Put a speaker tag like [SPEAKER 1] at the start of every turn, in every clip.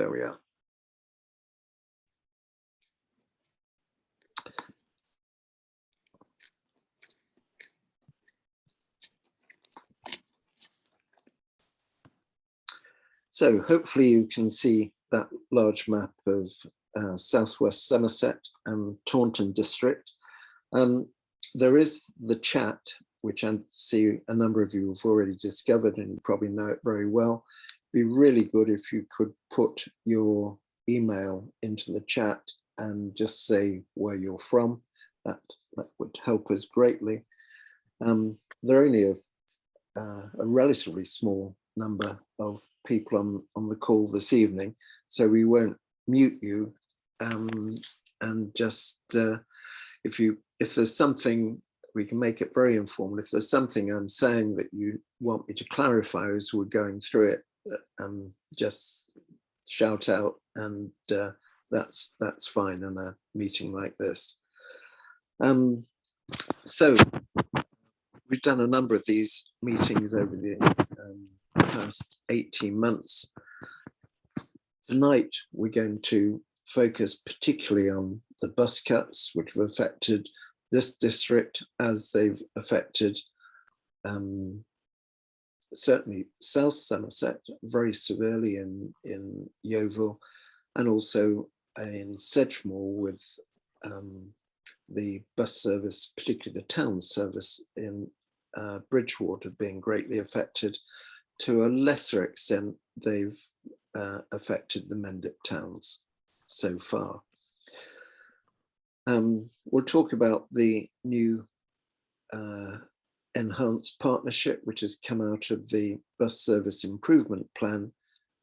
[SPEAKER 1] There we are. So hopefully you can see that large map of southwest Somerset and Taunton district. There is the chat, which I see a number of you have already discovered and you probably know it very well. It'd be really good if you could put your email into the chat and just say where you're from. That would help us greatly. There are only a relatively small number of people on the call this evening, so we won't mute you. And just if there's something, we can make it very informal. If there's something I'm saying that you want me to clarify as we're going through it, just shout out, and that's fine in a meeting like this. So we've done a number of these meetings over the past 18 months. Tonight, we're going to focus particularly on the bus cuts, which have affected this district as they've affected certainly South Somerset very severely in Yeovil, and also in Sedgemoor with the bus service, particularly the town service in Bridgewater, being greatly affected. To a lesser extent, they've affected the Mendip towns so far. We'll talk about the new enhanced partnership, which has come out of the bus service improvement plan,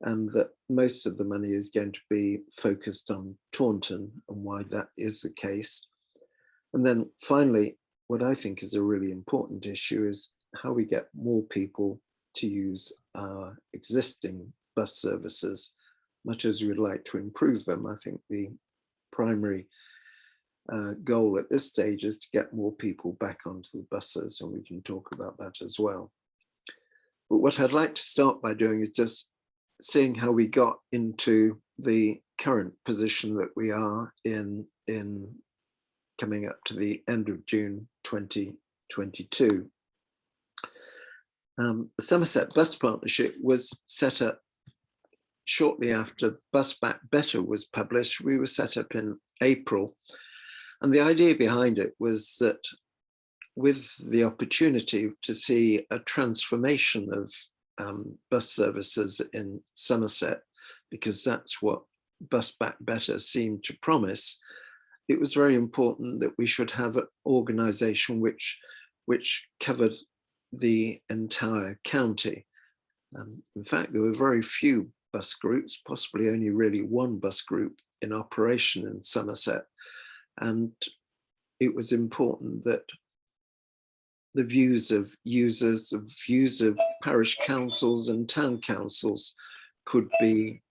[SPEAKER 1] and that most of the money is going to be focused on Taunton and why that is the case. And then finally, what I think is a really important issue is how we get more people to use our existing bus services. Much as we'd like to improve them, I think the primary goal at this stage is to get more people back onto the buses, and we can talk about that as well. But what I'd like to start by doing is just seeing how we got into the current position that we are in coming up to the end of June 2022. The Somerset Bus Partnership was set up shortly after Bus Back Better was published. We were set up in April. And the idea behind it was that with the opportunity to see a transformation of bus services in Somerset, because that's what Bus Back Better seemed to promise, it was very important that we should have an organisation which covered the entire county. In fact, there were very few bus groups, possibly only really one bus group in operation in Somerset. And it was important that the views of users, the views of parish councils and town councils could be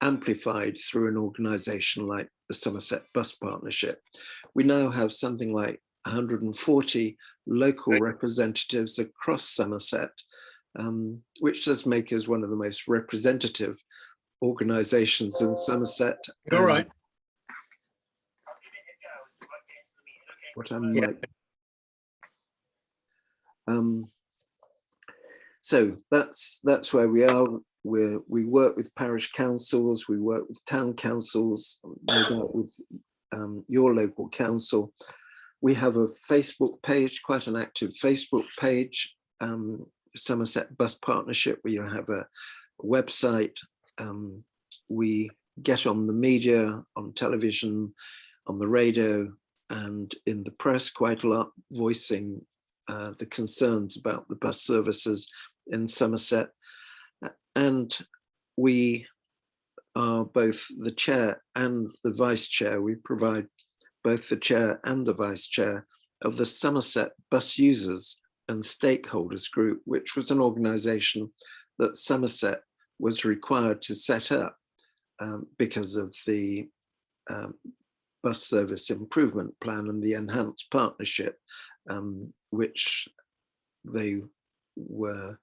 [SPEAKER 1] amplified through an organisation like the Somerset Bus Partnership. We now have something like 140 local representatives across Somerset, which does make us one of the most representative organisations in Somerset.
[SPEAKER 2] All right.
[SPEAKER 1] What I'm like. So that's where we are. We work with parish councils, we work with town councils, no doubt with your local council. We have a Facebook page, quite an active Facebook page, Somerset Bus Partnership, where you have a website. We get on the media, on television, on the radio, and in the press quite a lot, voicing the concerns about the bus services in Somerset. And we are both the chair and the vice chair. We provide both the chair and the vice chair of the Somerset Bus Users and Stakeholders Group, which was an organisation that Somerset was required to set up because of the bus service improvement plan and the enhanced partnership, which they were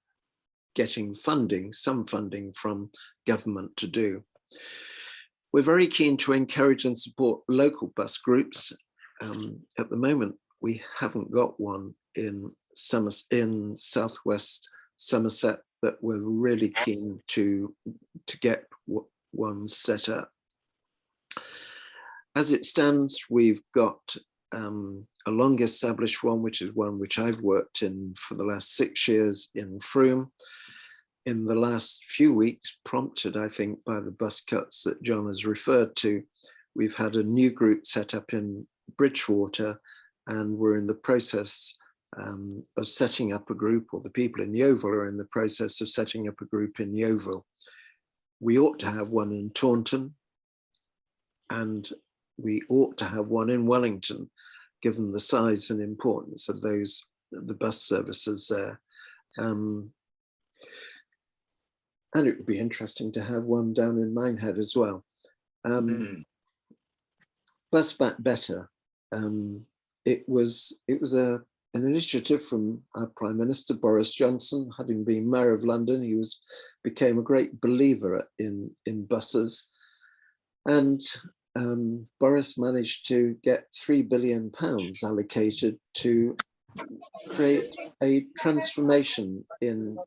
[SPEAKER 1] getting funding, some funding from government to do. We're very keen to encourage and support local bus groups. At the moment, we haven't got one in southwest Somerset, but we're really keen to get one set up. As it stands, we've got a long established one, which is one which I've worked in for the last 6 years in Frome. In the last few weeks, prompted, I think, by the bus cuts that John has referred to, we've had a new group set up in Bridgewater, and we're in the process of setting up a group, or the people in Yeovil are in the process of setting up a group in Yeovil. We ought to have one in Taunton, and we ought to have one in Wellington, given the size and importance of the bus services there. And it would be interesting to have one down in Minehead as well. Bus Back Better. It was an initiative from our Prime Minister Boris Johnson. Having been Mayor of London, he became a great believer in buses, and Boris managed to get £3 billion allocated to create a transformation in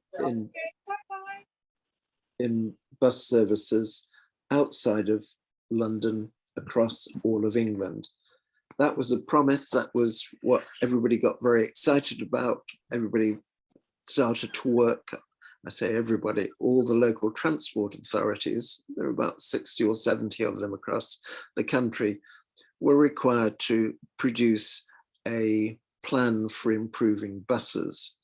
[SPEAKER 1] bus services outside of London across all of England. That was a promise. That was what everybody got very excited about. Everybody started to work. I say everybody, all the local transport authorities, there are about 60 or 70 of them across the country, were required to produce a plan for improving buses.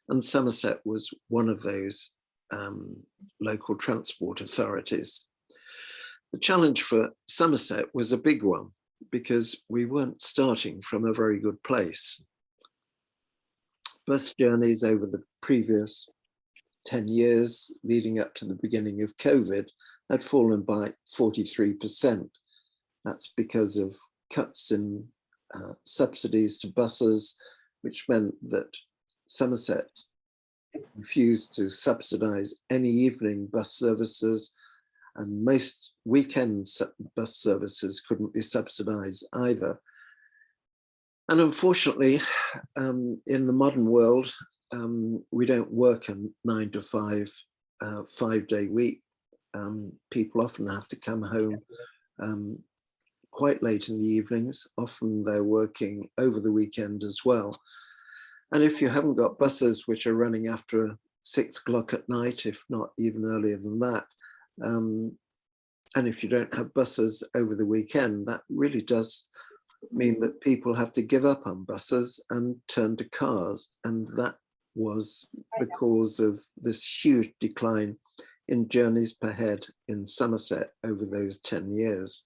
[SPEAKER 1] And Somerset was one of those local transport authorities. The challenge for Somerset was a big one, because we weren't starting from a very good place. Bus journeys over the previous 10 years leading up to the beginning of COVID had fallen by 43%. That's because of cuts in subsidies to buses, which meant that Somerset refused to subsidise any evening bus services, and most weekend bus services couldn't be subsidised either. And unfortunately, in the modern world, we don't work a 9 to 5, 5-day week. People often have to come home quite late in the evenings. Often they're working over the weekend as well. And if you haven't got buses which are running after 6 o'clock at night, if not even earlier than that, and if you don't have buses over the weekend, that really does mean that people have to give up on buses and turn to cars. And that was the cause of this huge decline in journeys per head in Somerset over those 10 years.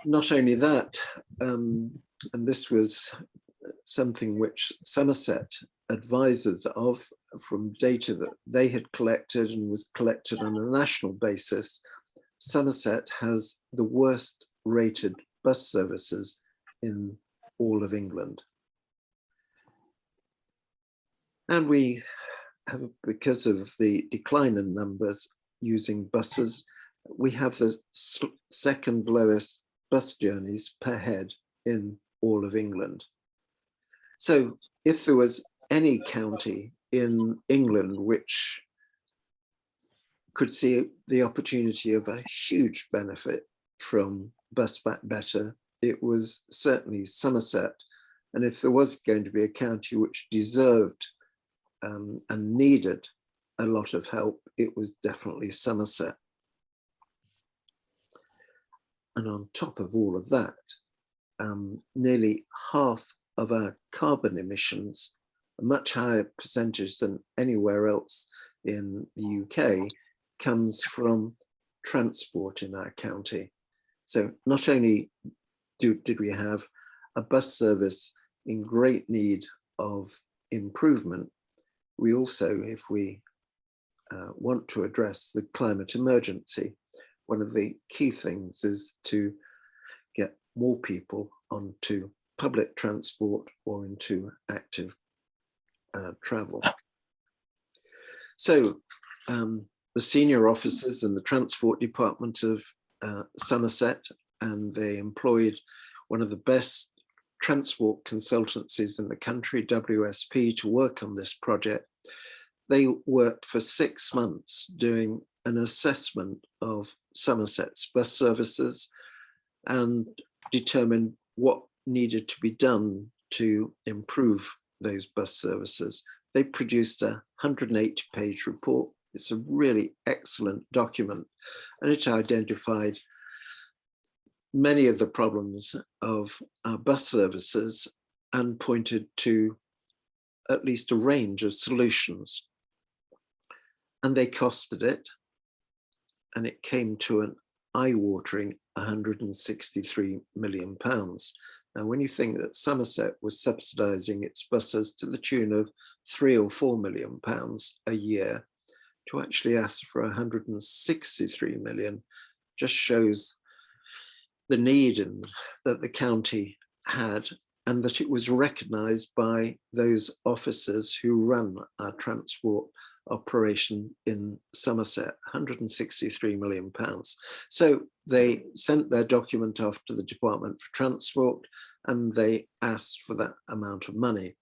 [SPEAKER 1] Not only that, and this was something which Somerset advisors of from data that they had collected and was collected on a national basis, Somerset has the worst rated bus services in all of England. And we have, because of the decline in numbers using buses, we have the second lowest bus journeys per head in all of England. So if there was any county in England which could see the opportunity of a huge benefit from Bus Back Better, it was certainly Somerset. And if there was going to be a county which deserved and needed a lot of help, it was definitely Somerset. And on top of all of that, nearly half of our carbon emissions, a much higher percentage than anywhere else in the UK, comes from transport in our county. So not only did we have a bus service in great need of improvement, we also, if we want to address the climate emergency, one of the key things is to get more people onto public transport or into active travel. So the senior officers in the transport department of Somerset, and they employed one of the best transport consultancies in the country, WSP, to work on this project. They worked for 6 months doing an assessment of Somerset's bus services and determined what needed to be done to improve those bus services. They produced a 180-page report. It's a really excellent document, and it identified many of the problems of our bus services and pointed to at least a range of solutions. And they costed it, and it came to an eye-watering £163 million. Now, when you think that Somerset was subsidising its buses to the tune of £3 or £4 million a year, to actually ask for 163 million just shows the need that the county had, and that it was recognised by those officers who run our transport operation in Somerset, £163 million. So they sent their document off to the Department for Transport, and they asked for that amount of money.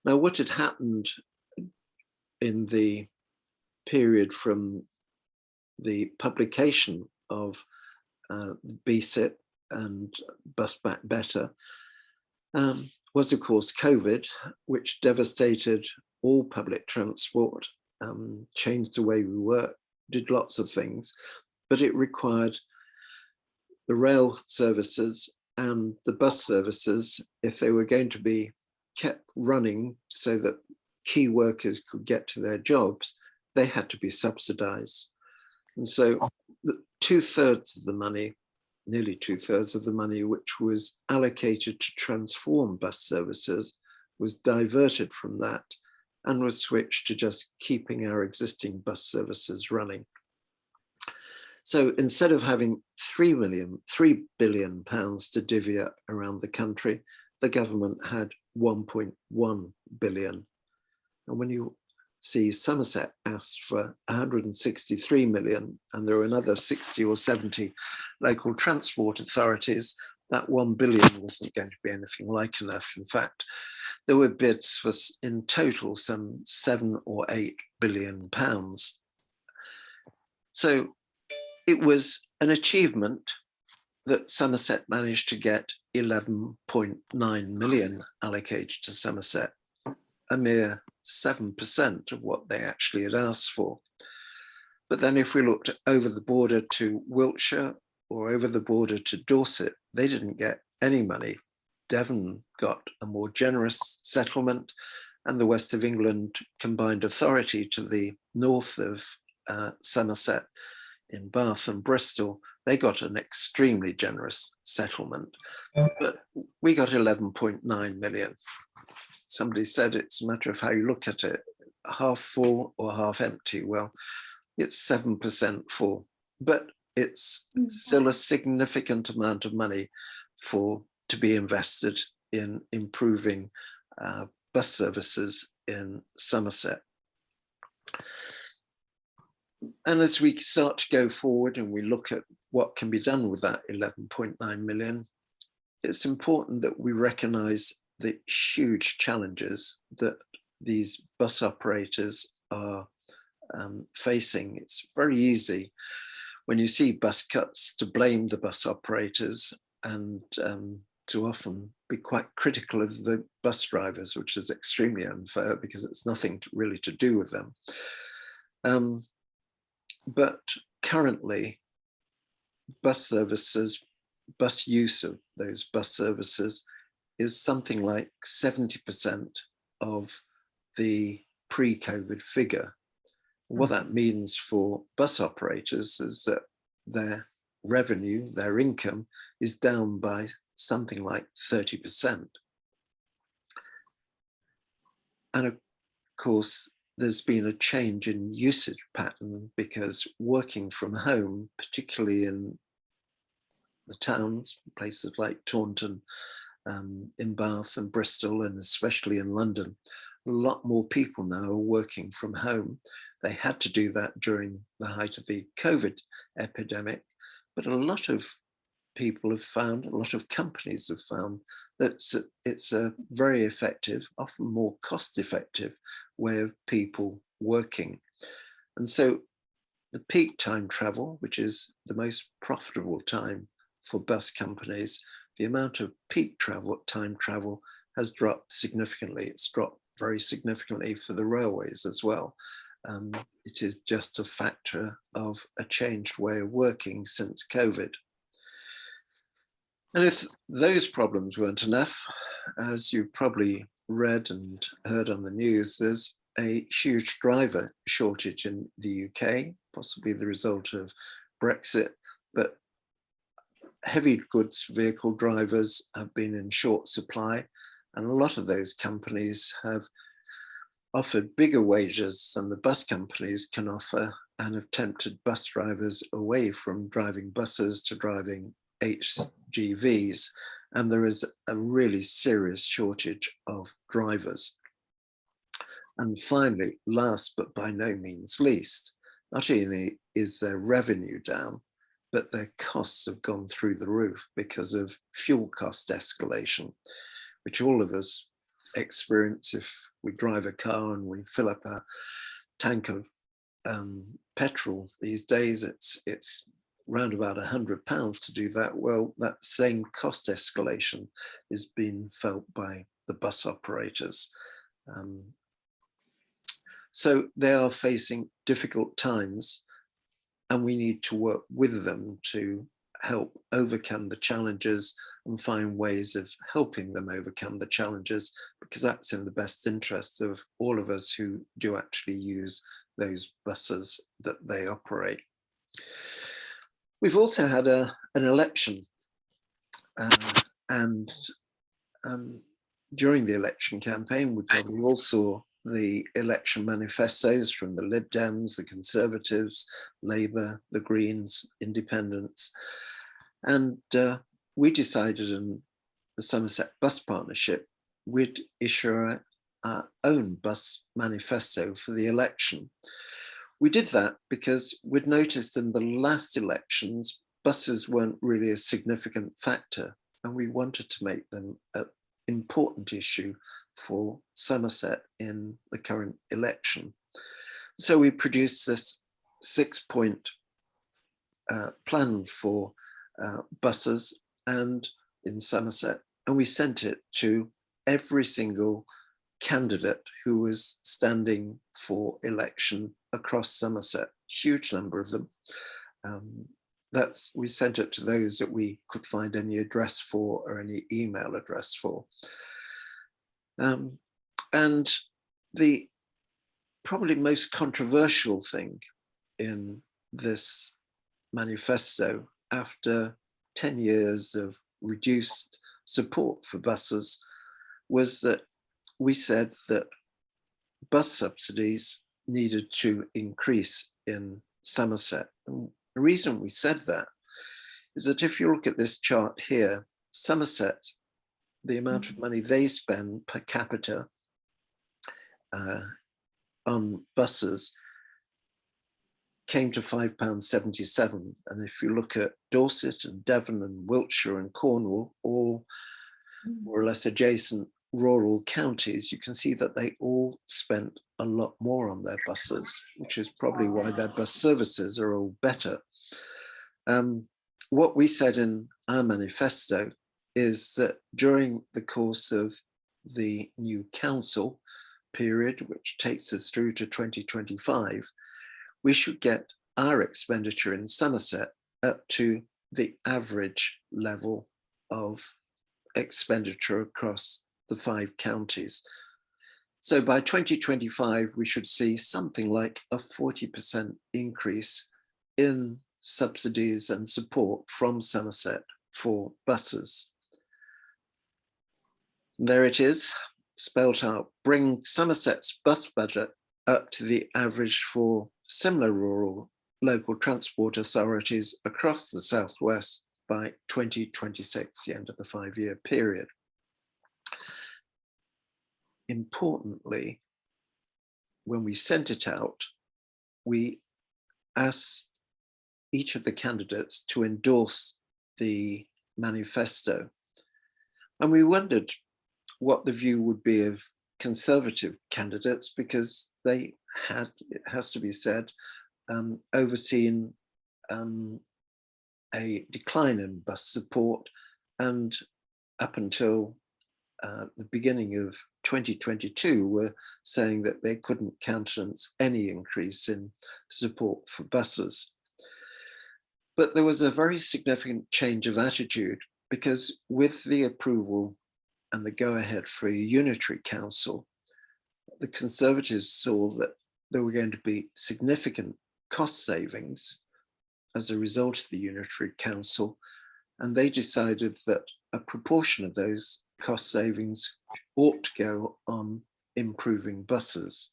[SPEAKER 1] Now, what had happened in the period from the publication of BSIP and Bus Back Better was, of course, COVID, which devastated all public transport, changed the way we work, did lots of things, but it required the rail services and the bus services, if they were going to be kept running so that key workers could get to their jobs, they had to be subsidized. And so 2/3 of the money, nearly 2/3 of the money, which was allocated to transform bus services, was diverted from that and was switched to just keeping our existing bus services running. So instead of having £3 billion to divvy up around the country, the government had 1.1 billion. And when you see Somerset asked for 163 million, and there were another 60 or 70 local transport authorities, that 1 billion wasn't going to be anything like enough. In fact, there were bids for, in total, some 7 or 8 billion pounds. So it was an achievement that Somerset managed to get 11.9 million allocated to Somerset, a mere 7% of what they actually had asked for. But then if we looked over the border to Wiltshire or over the border to Dorset, they didn't get any money. Devon got a more generous settlement, and the West of England Combined Authority to the north of Somerset in Bath and Bristol, they got an extremely generous settlement. But we got 11.9 million. Somebody said it's a matter of how you look at it, half full or half empty. Well, it's 7% full, but it's still a significant amount of money to be invested in improving bus services in Somerset. And as we start to go forward and we look at what can be done with that 11.9 million, it's important that we recognise the huge challenges that these bus operators are facing. It's very easy when you see bus cuts to blame the bus operators and to often be quite critical of the bus drivers, which is extremely unfair because it's nothing really to do with them. But currently, bus use of those bus services is something like 70% of the pre-COVID figure. What that means for bus operators is that their revenue, their income, is down by something like 30%. And of course, there's been a change in usage pattern because working from home, particularly in the towns, places like Taunton, in Bath and Bristol, and especially in London, a lot more people now are working from home. They had to do that during the height of the COVID epidemic, but a lot of people have found, a lot of companies have found that it's a very effective, often more cost-effective way of people working. And so the peak time travel, which is the most profitable time for bus companies, the amount of peak time travel has dropped significantly. It's dropped very significantly for the railways as well. It is just a factor of a changed way of working since COVID. And if those problems weren't enough, as you probably read and heard on the news, there's a huge driver shortage in the UK, possibly the result of Brexit, but heavy goods vehicle drivers have been in short supply, and a lot of those companies have offered bigger wages than the bus companies can offer and have tempted bus drivers away from driving buses to driving HGVs. And there is a really serious shortage of drivers. And finally, last but by no means least, not only is their revenue down, but their costs have gone through the roof because of fuel cost escalation, which all of us experience if we drive a car and we fill up a tank of petrol. These days it's around about £100 to do that. Well, that same cost escalation is being felt by the bus operators. So they are facing difficult times, and we need to work with them to help overcome the challenges and find ways of helping them overcome the challenges, because that's in the best interest of all of us who do actually use those buses that they operate. We've also had an election, and during the election campaign, we probably all saw the election manifestos from the Lib Dems, the Conservatives, Labour, the Greens, Independents. And we decided in the Somerset Bus Partnership, we'd issue our own bus manifesto for the election. We did that because we'd noticed in the last elections, buses weren't really a significant factor, and we wanted to make them an important issue for Somerset in the current election. So we produced this 6-point plan for buses and in Somerset, and we sent it to every single candidate who was standing for election across Somerset, huge number of them. We sent it to those that we could find any address for or any email address for. And the probably most controversial thing in this manifesto, after 10 years of reduced support for buses, was that we said that bus subsidies needed to increase in Somerset. And the reason we said that is that if you look at this chart here, Somerset, the amount of money they spend per capita on buses came to £5.77. And if you look at Dorset and Devon and Wiltshire and Cornwall, all more or less adjacent rural counties, you can see that they all spent a lot more on their buses, which is probably why their bus services are all better. What we said in our manifesto is that during the course of the new council period, which takes us through to 2025, we should get our expenditure in Somerset up to the average level of expenditure across the 5 counties. So by 2025, we should see something like a 40% increase in subsidies and support from Somerset for buses. There it is, spelt out: bring Somerset's bus budget up to the average for similar rural local transport authorities across the Southwest by 2026, the end of the 5-year period. importantly, when we sent it out, we asked each of the candidates to endorse the manifesto. And we wondered what the view would be of Conservative candidates, because they had, it has to be said, overseen a decline in bus support, and up until the beginning of 2022 were saying that they couldn't countenance any increase in support for buses. But there was a very significant change of attitude, because with the approval and the go-ahead for a unitary council, the Conservatives saw that there were going to be significant cost savings as a result of the unitary council, and they decided that a proportion of those cost savings ought to go on improving buses.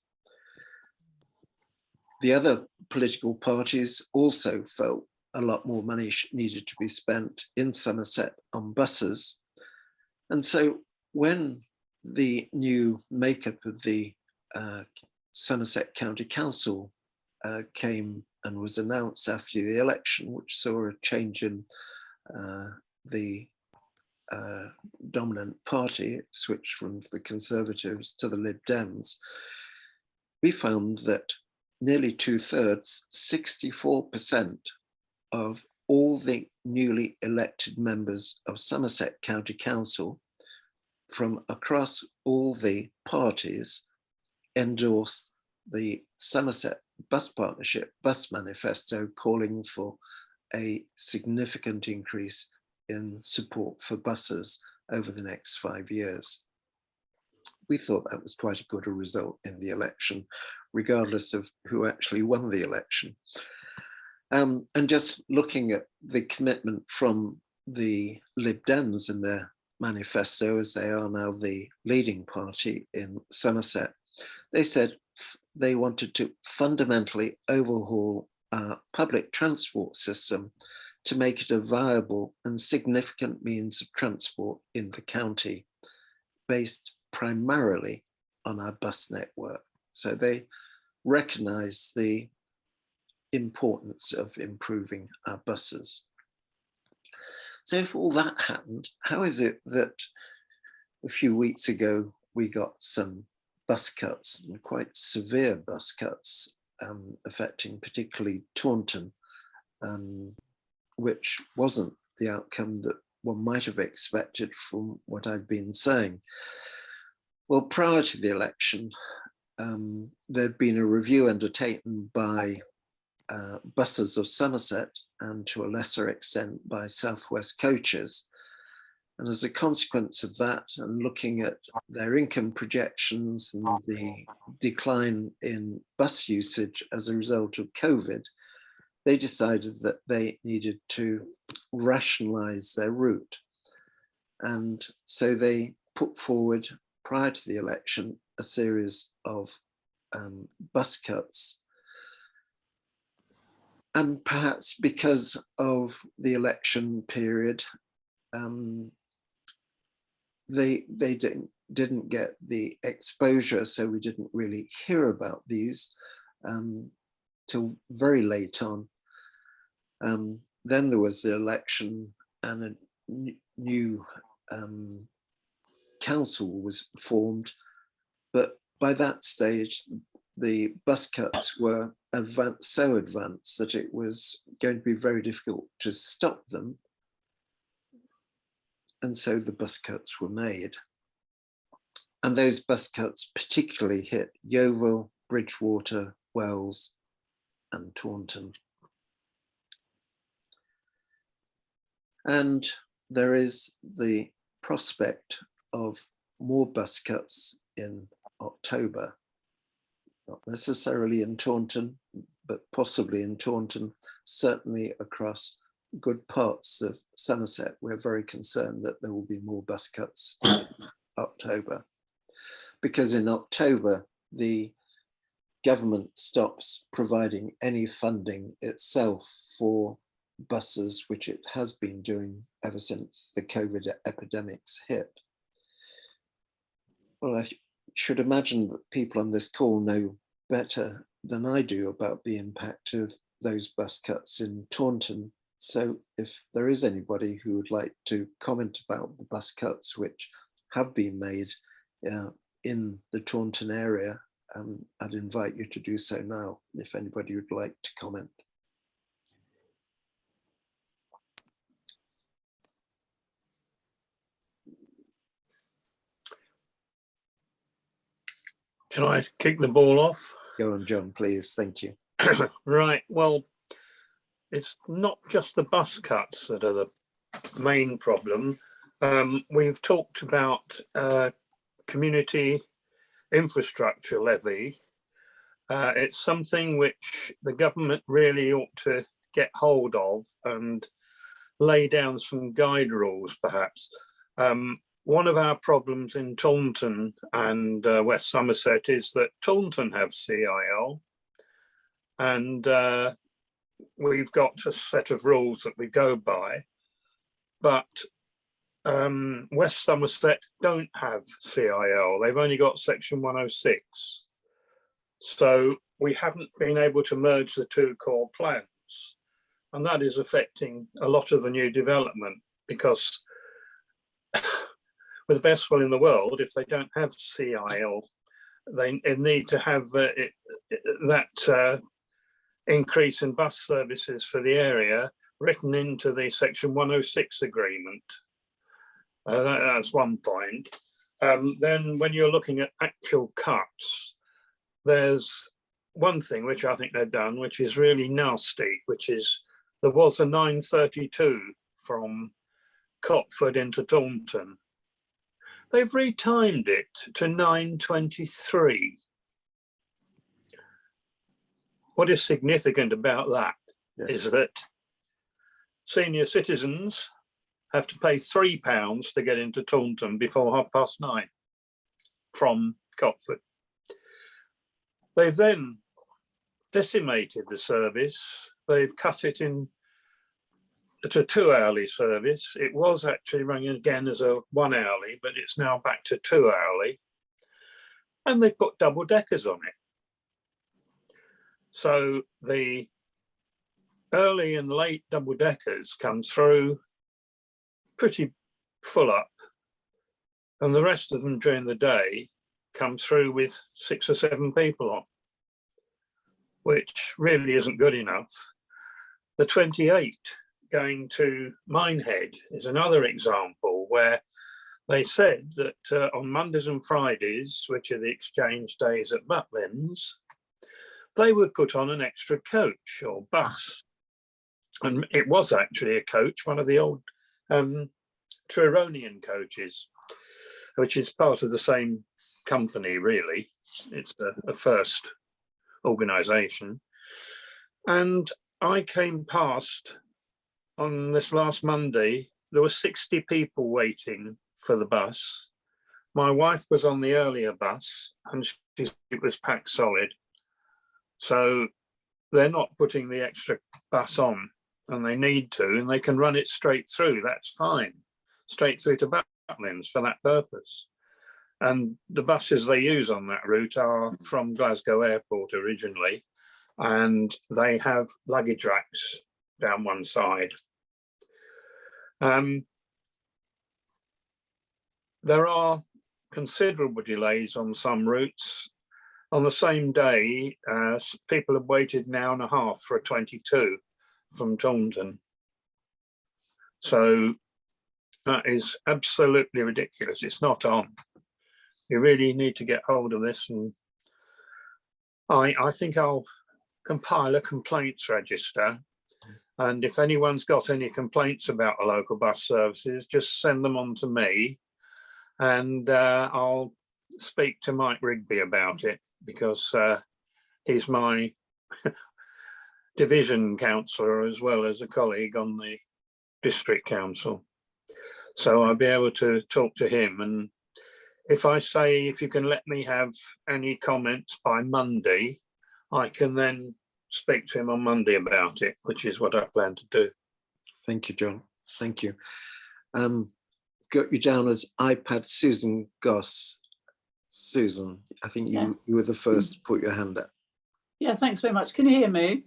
[SPEAKER 1] The other political parties also felt a lot more money needed to be spent in Somerset on buses. And so when the new makeup of the Somerset County Council came and was announced after the election, which saw a change in the dominant party, it switched from the Conservatives to the Lib Dems, we found that nearly 2/3, 64% of all the newly elected members of Somerset County Council from across all the parties endorsed the Somerset Bus Partnership Bus Manifesto, calling for a significant increase in support for buses over the next 5 years. We thought that was quite a good result in the election, regardless of who actually won the election. And just looking at the commitment from the Lib Dems in their manifesto, as they are now the leading party in Somerset, they said they wanted to fundamentally overhaul our public transport system to make it a viable and significant means of transport in the county, based primarily on our bus network. So they recognize the importance of improving our buses. So if all that happened, how is it that a few weeks ago we got some bus cuts, and quite severe bus cuts, affecting particularly Taunton, which wasn't the outcome that one might have expected from what I've been saying? Well, prior to the election, there'd been a review undertaken by Buses of Somerset, and to a lesser extent by South West Coaches. And as a consequence of that, and looking at their income projections and the decline in bus usage as a result of COVID, they decided that they needed to rationalize their route. And so they put forward, prior to the election, a series of bus cuts. And perhaps because of the election period, they didn't get the exposure, so we didn't really hear about these till very late on. Then there was the election, and a new council was formed, but by that stage the bus cuts were so advanced that it was going to be very difficult to stop them. And so the bus cuts were made. And those bus cuts particularly hit Yeovil, Bridgewater, Wells, and Taunton. And there is the prospect of more bus cuts in October, not necessarily in Taunton, but possibly in Taunton, certainly across good parts of Somerset. We're very concerned that there will be more bus cuts in October, because in October, the government stops providing any funding itself for buses, which it has been doing ever since the COVID epidemics hit. Well, should imagine that people on this call know better than I do about the impact of those bus cuts in Taunton. So if there is anybody who would like to comment about the bus cuts which have been made in the Taunton area, I'd invite you to do so now, if anybody would like to comment.
[SPEAKER 2] Can I kick the ball off?
[SPEAKER 1] Go on, John, please. Thank you.
[SPEAKER 2] Right. Well, it's not just the bus cuts that are the main problem. We've talked about community infrastructure levy. It's something which the government really ought to get hold of and lay down some guide rules, perhaps. One of our problems in Taunton and West Somerset is that Taunton have CIL, and we've got a set of rules that we go by, but West Somerset don't have CIL. They've only got section 106. So we haven't been able to merge the two core plans. And that is affecting a lot of the new development, because with the best will in the world, if they don't have CIL, they need to have that increase in bus services for the area written into the section 106 agreement. That's one point. Then when you're looking at actual cuts, there's one thing which I think they've done, which is really nasty, which is there was a 932 from Cotford into Taunton. They've retimed it to 923. What is significant about that is that senior citizens have to pay £3 to get into Taunton before 9:30 from Cotford. They've then decimated the service. They've cut it in to 2-hourly service. It was actually running again as a 1-hourly, but it's now back to 2-hourly. And they've put double deckers on it. So the early and late double deckers come through pretty full up, and the rest of them during the day come through with 6 or 7 people on, which really isn't good enough. The 28 going to Minehead is another example where they said that on Mondays and Fridays, which are the exchange days at Butlins, they would put on an extra coach or bus. And it was actually a coach, one of the old Truronian coaches, which is part of the same company, really. It's a first organisation. And I came past on this last Monday, there were 60 people waiting for the bus. My wife was on the earlier bus and it was packed solid. So they're not putting the extra bus on, and they need to, and they can run it straight through. That's fine, straight through to Butlins for that purpose. And the buses they use on that route are from Glasgow Airport originally, and they have luggage racks down one side. There are considerable delays on some routes. On the same day, people have waited an hour and a half for a 22 from Taunton. So that is absolutely ridiculous. It's not on. You really need to get hold of this, and I think I'll compile a complaints register, and if anyone's got any complaints about the local bus services, just send them on to me, and I'll speak to Mike Rigby about it, because he's my division councillor as well as a colleague on the district council. So I'll be able to talk to him, and if I say, if you can let me have any comments by Monday, I can then speak to him on Monday about it, which is what I plan to do.
[SPEAKER 1] Thank you, John. Thank you. Got you down as iPad Susan Goss. Susan, I think
[SPEAKER 3] Yeah.
[SPEAKER 1] you were the first to put your hand up.
[SPEAKER 3] Yeah, thanks very much. Can you hear me?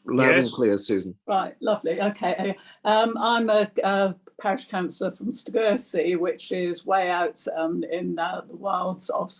[SPEAKER 1] Loud and
[SPEAKER 2] Yes.
[SPEAKER 1] clear, Susan.
[SPEAKER 3] Right, lovely. Okay. I'm a parish councillor from Stagursey, which is way out in the wilds of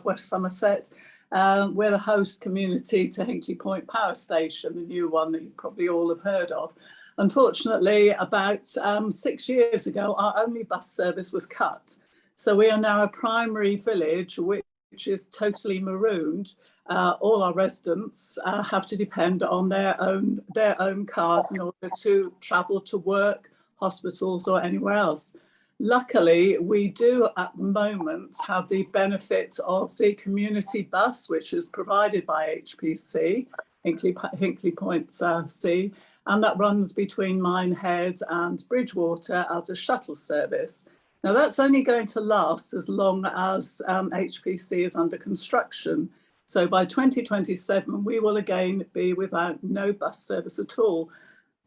[SPEAKER 3] West Somerset. We're the host community to Hinkley Point Power Station, the new one that you probably all have heard of. Unfortunately, about 6 years ago, our only bus service was cut. So we are now a primary village, which is totally marooned. All our residents have to depend on their own cars in order to travel to work, hospitals, or anywhere else. Luckily, we do at the moment have the benefit of the community bus, which is provided by HPC, Hinkley Point C, and that runs between Minehead and Bridgewater as a shuttle service. Now, that's only going to last as long as HPC is under construction. So by 2027, we will again be without no bus service at all.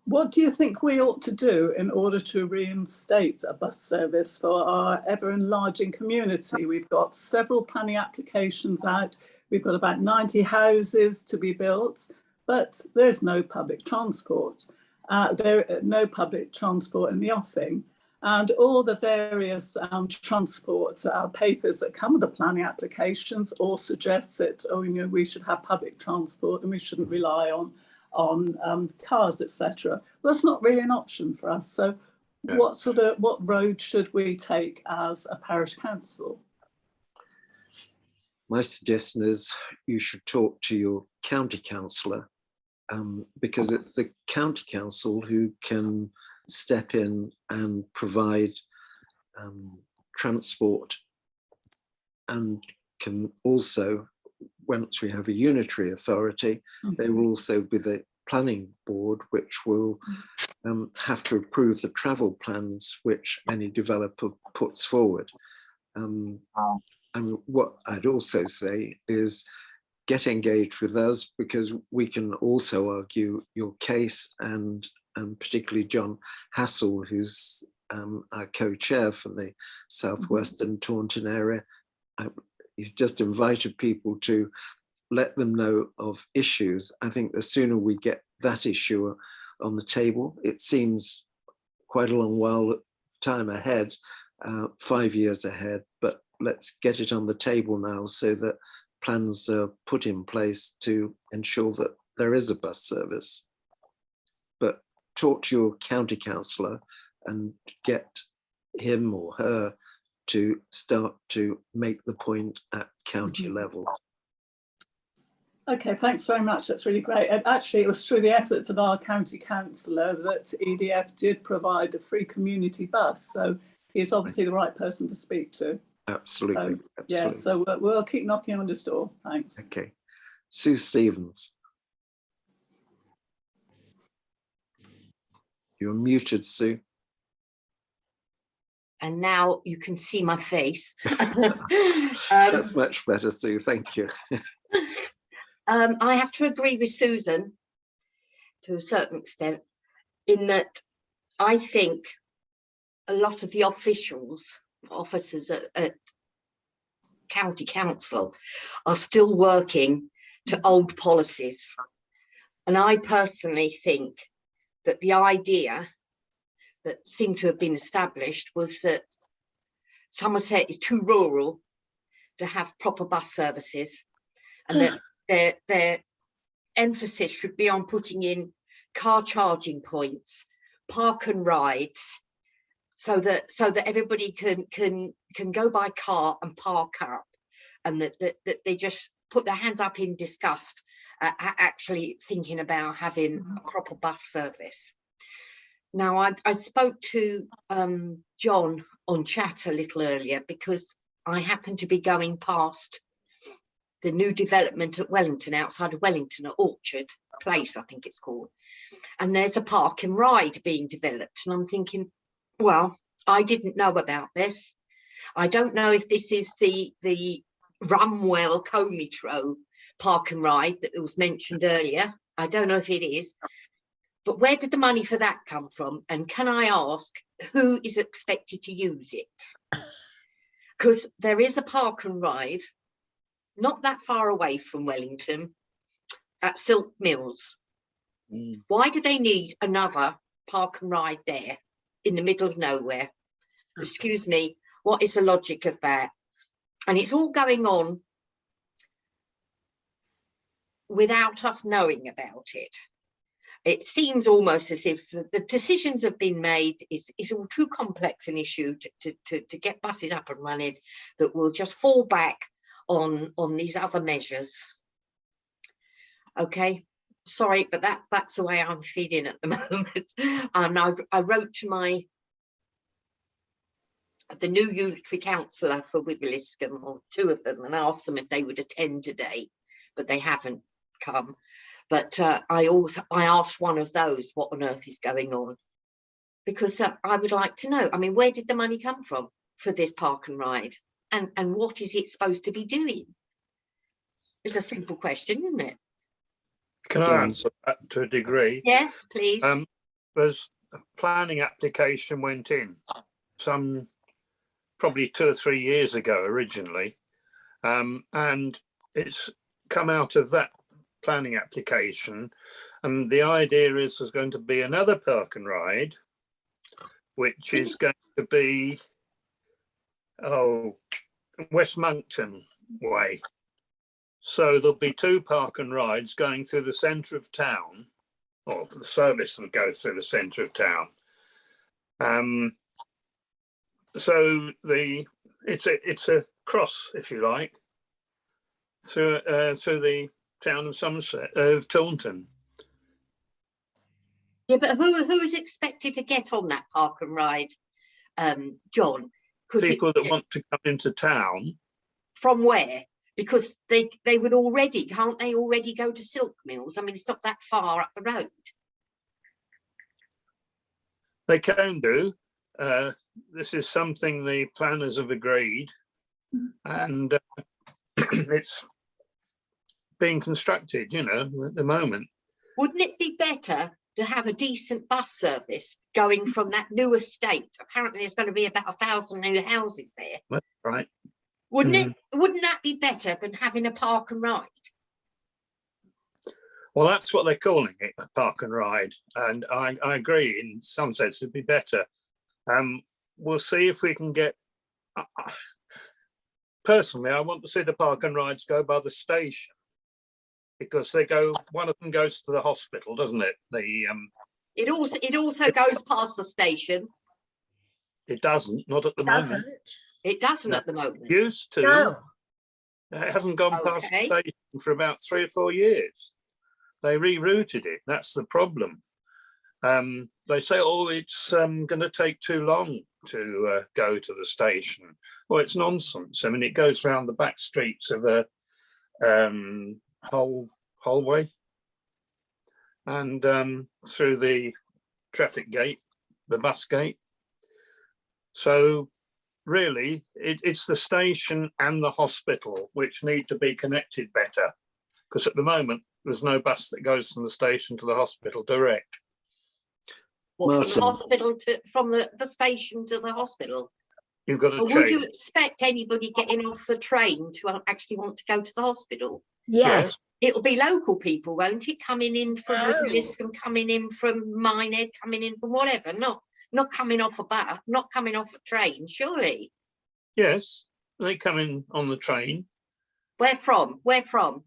[SPEAKER 3] What do you think we ought to do in order to reinstate a bus service for our ever enlarging community? We've got several planning applications out. We've got about 90 houses to be built, but there's no public transport. No public transport in the offing. And all the various transport papers that come with the planning applications all suggest that, we should have public transport and we shouldn't rely on cars, etc. Well, that's not really an option for us. So
[SPEAKER 1] Yeah.
[SPEAKER 3] What road should we take as a parish council?
[SPEAKER 1] My suggestion is you should talk to your county councillor, because it's the county council who can step in and provide transport, and can also, once we have a unitary authority, they will also be the planning board, which will have to approve the travel plans which any developer puts forward. And what I'd also say is get engaged with us, because we can also argue your case, and particularly John Hassel, who's our co-chair for the southwestern Taunton area. He's just invited people to let them know of issues. I think the sooner we get that issue on the table, it seems quite a long while time ahead, 5 years ahead, but let's get it on the table now so that plans are put in place to ensure that there is a bus service. But talk to your county councillor and get him or her to start to make the point at county level.
[SPEAKER 3] Okay, thanks very much. That's really great. And actually, it was through the efforts of our county councillor that EDF did provide a free community bus. So he's obviously the right person to speak to.
[SPEAKER 1] Absolutely.
[SPEAKER 3] So, yeah, so we'll keep knocking on this door. Thanks.
[SPEAKER 1] Okay. Sue Stevens. You're muted, Sue.
[SPEAKER 4] And now you can see my face.
[SPEAKER 1] That's much better, Sue. Thank you.
[SPEAKER 4] I have to agree with Susan to a certain extent, in that I think a lot of the officers at county council are still working to old policies. And I personally think that the idea that seemed to have been established was that Somerset is too rural to have proper bus services, and that their emphasis should be on putting in car charging points, park and rides, so that everybody can go by car and park up, and that they just put their hands up in disgust at actually thinking about having a proper bus service. Now, I spoke to John on chat a little earlier, because I happened to be going past the new development at Wellington, outside of Wellington, at Orchard Place, I think it's called. And there's a park and ride being developed. And I'm thinking, well, I didn't know about this. I don't know if this is the Rumwell Cometro park and ride that was mentioned earlier. I don't know if it is. But where did the money for that come from? And can I ask, who is expected to use it? because there is a park and ride not that far away from Wellington at Silk Mills. Why do they need another park and ride there in the middle of nowhere? Excuse me, what is the logic of that? And it's all going on without us knowing about it. It seems almost as if the decisions have been made. It's all too complex an issue to get buses up and running, that will just fall back on these other measures. Okay, sorry, but that's the way I'm feeling at the moment. And I wrote to the new unitary councillor for Wiveliscombe, or two of them, and asked them if they would attend today, but they haven't come. But I asked one of those what on earth is going on, because I would like to know. I mean, where did the money come from for this park and ride, and what is it supposed to be doing? It's a simple question, isn't it?
[SPEAKER 2] Can I answer that to a degree?
[SPEAKER 4] Yes, please.
[SPEAKER 2] There's a planning application went in some probably 2 or 3 years ago originally, and it's come out of that planning application, and the idea is there's going to be another park and ride, which is going to be West Monkton way. So there'll be 2 park and rides going through the centre of town, or the service will go through the centre of town. So it's a cross, if you like, through the town of Somerset, of Taunton.
[SPEAKER 4] Yeah, but who is expected to get on that park and ride, John?
[SPEAKER 2] People that want to come into town.
[SPEAKER 4] From where? Because they would already, can't they already go to Silk Mills? I mean, it's not that far up the road.
[SPEAKER 2] They can do. This is something the planners have agreed, and it's being constructed, you know, at the moment. Wouldn't
[SPEAKER 4] it be better to have a decent bus service going from that new estate? Apparently there's going to be about 1,000 new houses there.
[SPEAKER 2] That's right.
[SPEAKER 4] Wouldn't that be better than having a park and ride?
[SPEAKER 2] Well, that's what they're calling it, a park and ride, and I agree, in some sense it'd be better. We'll see if we can get, personally I want to see the park and rides go by the station, because they go, one of them goes to the hospital, doesn't it?
[SPEAKER 4] It also goes past the station.
[SPEAKER 2] It doesn't, not at the moment.
[SPEAKER 4] It doesn't at the moment.
[SPEAKER 2] It used to.
[SPEAKER 5] No.
[SPEAKER 2] It hasn't gone past the station for about 3 or 4 years. They rerouted it. That's the problem. They say, oh, it's going to take too long to go to the station. Well, it's nonsense. I mean, it goes round the back streets of a Holway and through the traffic gate, the bus gate. So really, it's the station and the hospital which need to be connected better, because at the moment there's no bus that goes from the station to the hospital direct.
[SPEAKER 4] Well, from the hospital to the station to the hospital.
[SPEAKER 2] You've got to change.
[SPEAKER 4] Would you expect anybody getting off the train to actually want to go to the hospital?
[SPEAKER 5] Yes.
[SPEAKER 4] It'll be local people, won't it? Coming in from Wiveliscombe, coming in from Minehead, coming in from whatever. Not coming off a bus, not coming off a train, surely.
[SPEAKER 2] Yes, they come in on the train.
[SPEAKER 4] Where from? Where from?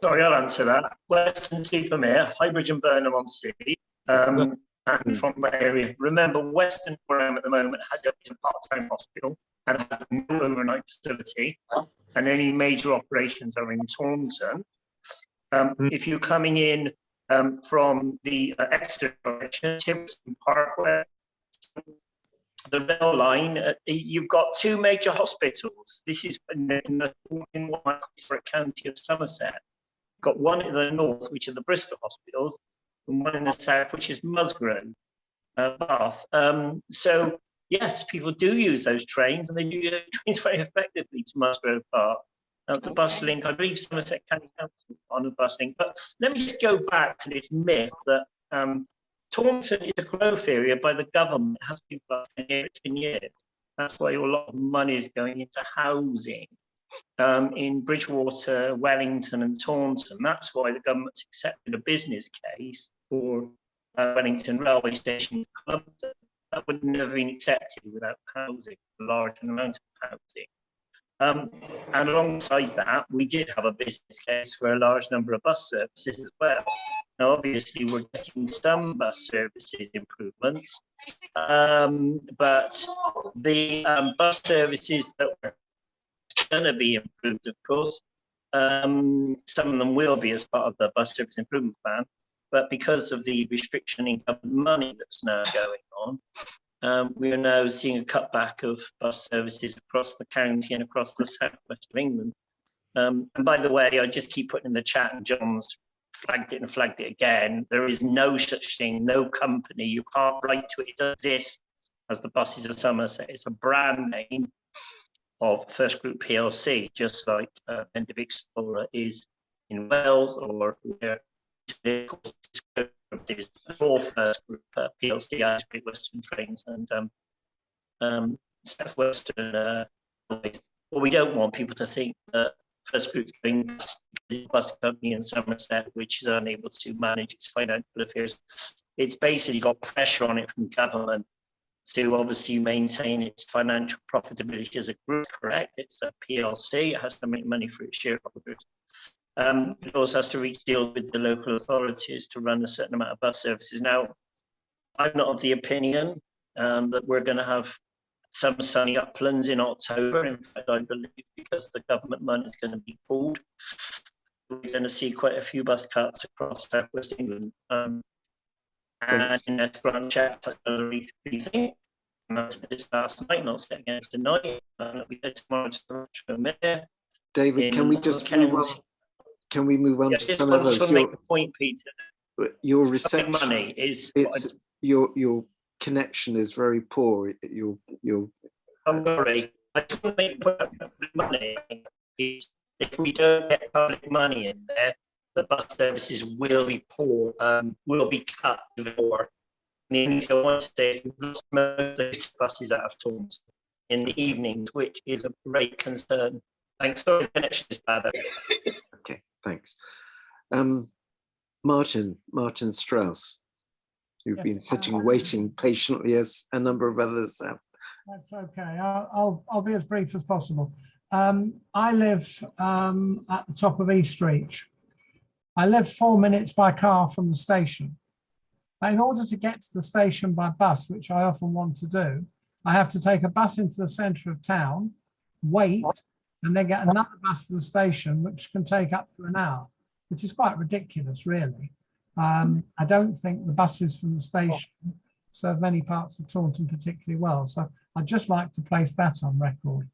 [SPEAKER 6] Sorry, I'll answer that. Weston-super-Mare, Highbridge and Burnham-on-Sea, and from my area. Remember, Weston, where I am at the moment, has a part-time hospital and has no overnight facility, and any major operations are in Taunton. If you're coming in from the Exeter direction, Timson Parkway, the rail line, you've got 2 major hospitals. This is in what I call the county of Somerset. Got one in the north, which are the Bristol hospitals, and one in the south, which is Musgrove, Bath. So yes, people do use those trains, and they do use those trains very effectively to Musgrove Park. The bus link, I believe Somerset County Council on a bus link. But let me just go back to this myth that Taunton is a growth area by the government. It has been for years. That's why a lot of money is going into housing. In Bridgewater, Wellington and Taunton. That's why the government's accepted a business case for Wellington railway station. That would never have been accepted without housing, a large amount of housing. And alongside that, we did have a business case for a large number of bus services as well. Now, obviously, we're getting some bus services improvements, but the bus services that were going to be improved, of course. Some of them will be as part of the bus service improvement plan, but because of the restriction in government money that's now going on, we are now seeing a cutback of bus services across the county and across the southwest of England. And by the way, I just keep putting in the chat, and John's flagged it and flagged it again. There is no such thing, no company, you can't write to it, it does this as the Buses of Somerset. It's a brand name of First Group PLC, just like Bendiv Explorer is in Wales, or where all First Group PLC as Great Western Trains and South Western. Well, we don't want people to think that First Group's doing a bus company in Somerset, which is unable to manage its financial affairs. It's basically got pressure on it from government to obviously maintain its financial profitability as a group, correct? It's a PLC, it has to make money for its shareholders. It also has to reach deals with the local authorities to run a certain amount of bus services. Now, I'm not of the opinion that we're going to have some sunny uplands in October. In fact, I believe because the government money is going to be pulled, we're going to see quite a few bus cuts across South West England. And in that grant check, that's another rethink. And that's this last night, not set against tonight. We said tomorrow to Mayor.
[SPEAKER 1] David, can we just move on? Can we move on to some of those?
[SPEAKER 6] Make a point, Peter.
[SPEAKER 1] Your reception
[SPEAKER 6] money is
[SPEAKER 1] your connection is very poor.
[SPEAKER 6] I'm sorry. I just want to make a point about money. If we don't get public money in there, the bus services will be poor, will be cut before. The only thing I want to say is we've lost most of those buses out of Taunton in the evenings, which is a great concern. Thanks. Sorry, the connection is bad.
[SPEAKER 1] Okay, thanks. Martin Strauss, you've been sitting waiting patiently as a number of others have.
[SPEAKER 5] That's okay. I'll be as brief as possible. I live at the top of East Reach. I live 4 minutes by car from the station. In order to get to the station by bus, which I often want to do, I have to take a bus into the centre of town, wait, and then get another bus to the station, which can take up to an hour, which is quite ridiculous, really. I don't think the buses from the station serve many parts of Taunton particularly well. So I'd just like to place that on record.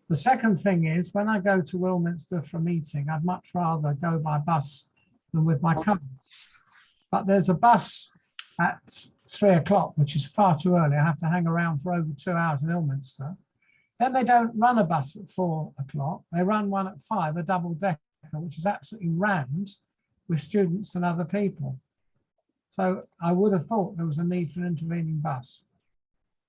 [SPEAKER 5] The second thing is, when I go to Wilminster for a meeting, I'd much rather go by bus than with my car. But there's a bus at 3 o'clock, which is far too early. I have to hang around for over 2 hours in Ilminster. Then they don't run a bus at 4 o'clock. They run one at 5, a double decker, which is absolutely rammed with students and other people. So I would have thought there was a need for an intervening bus.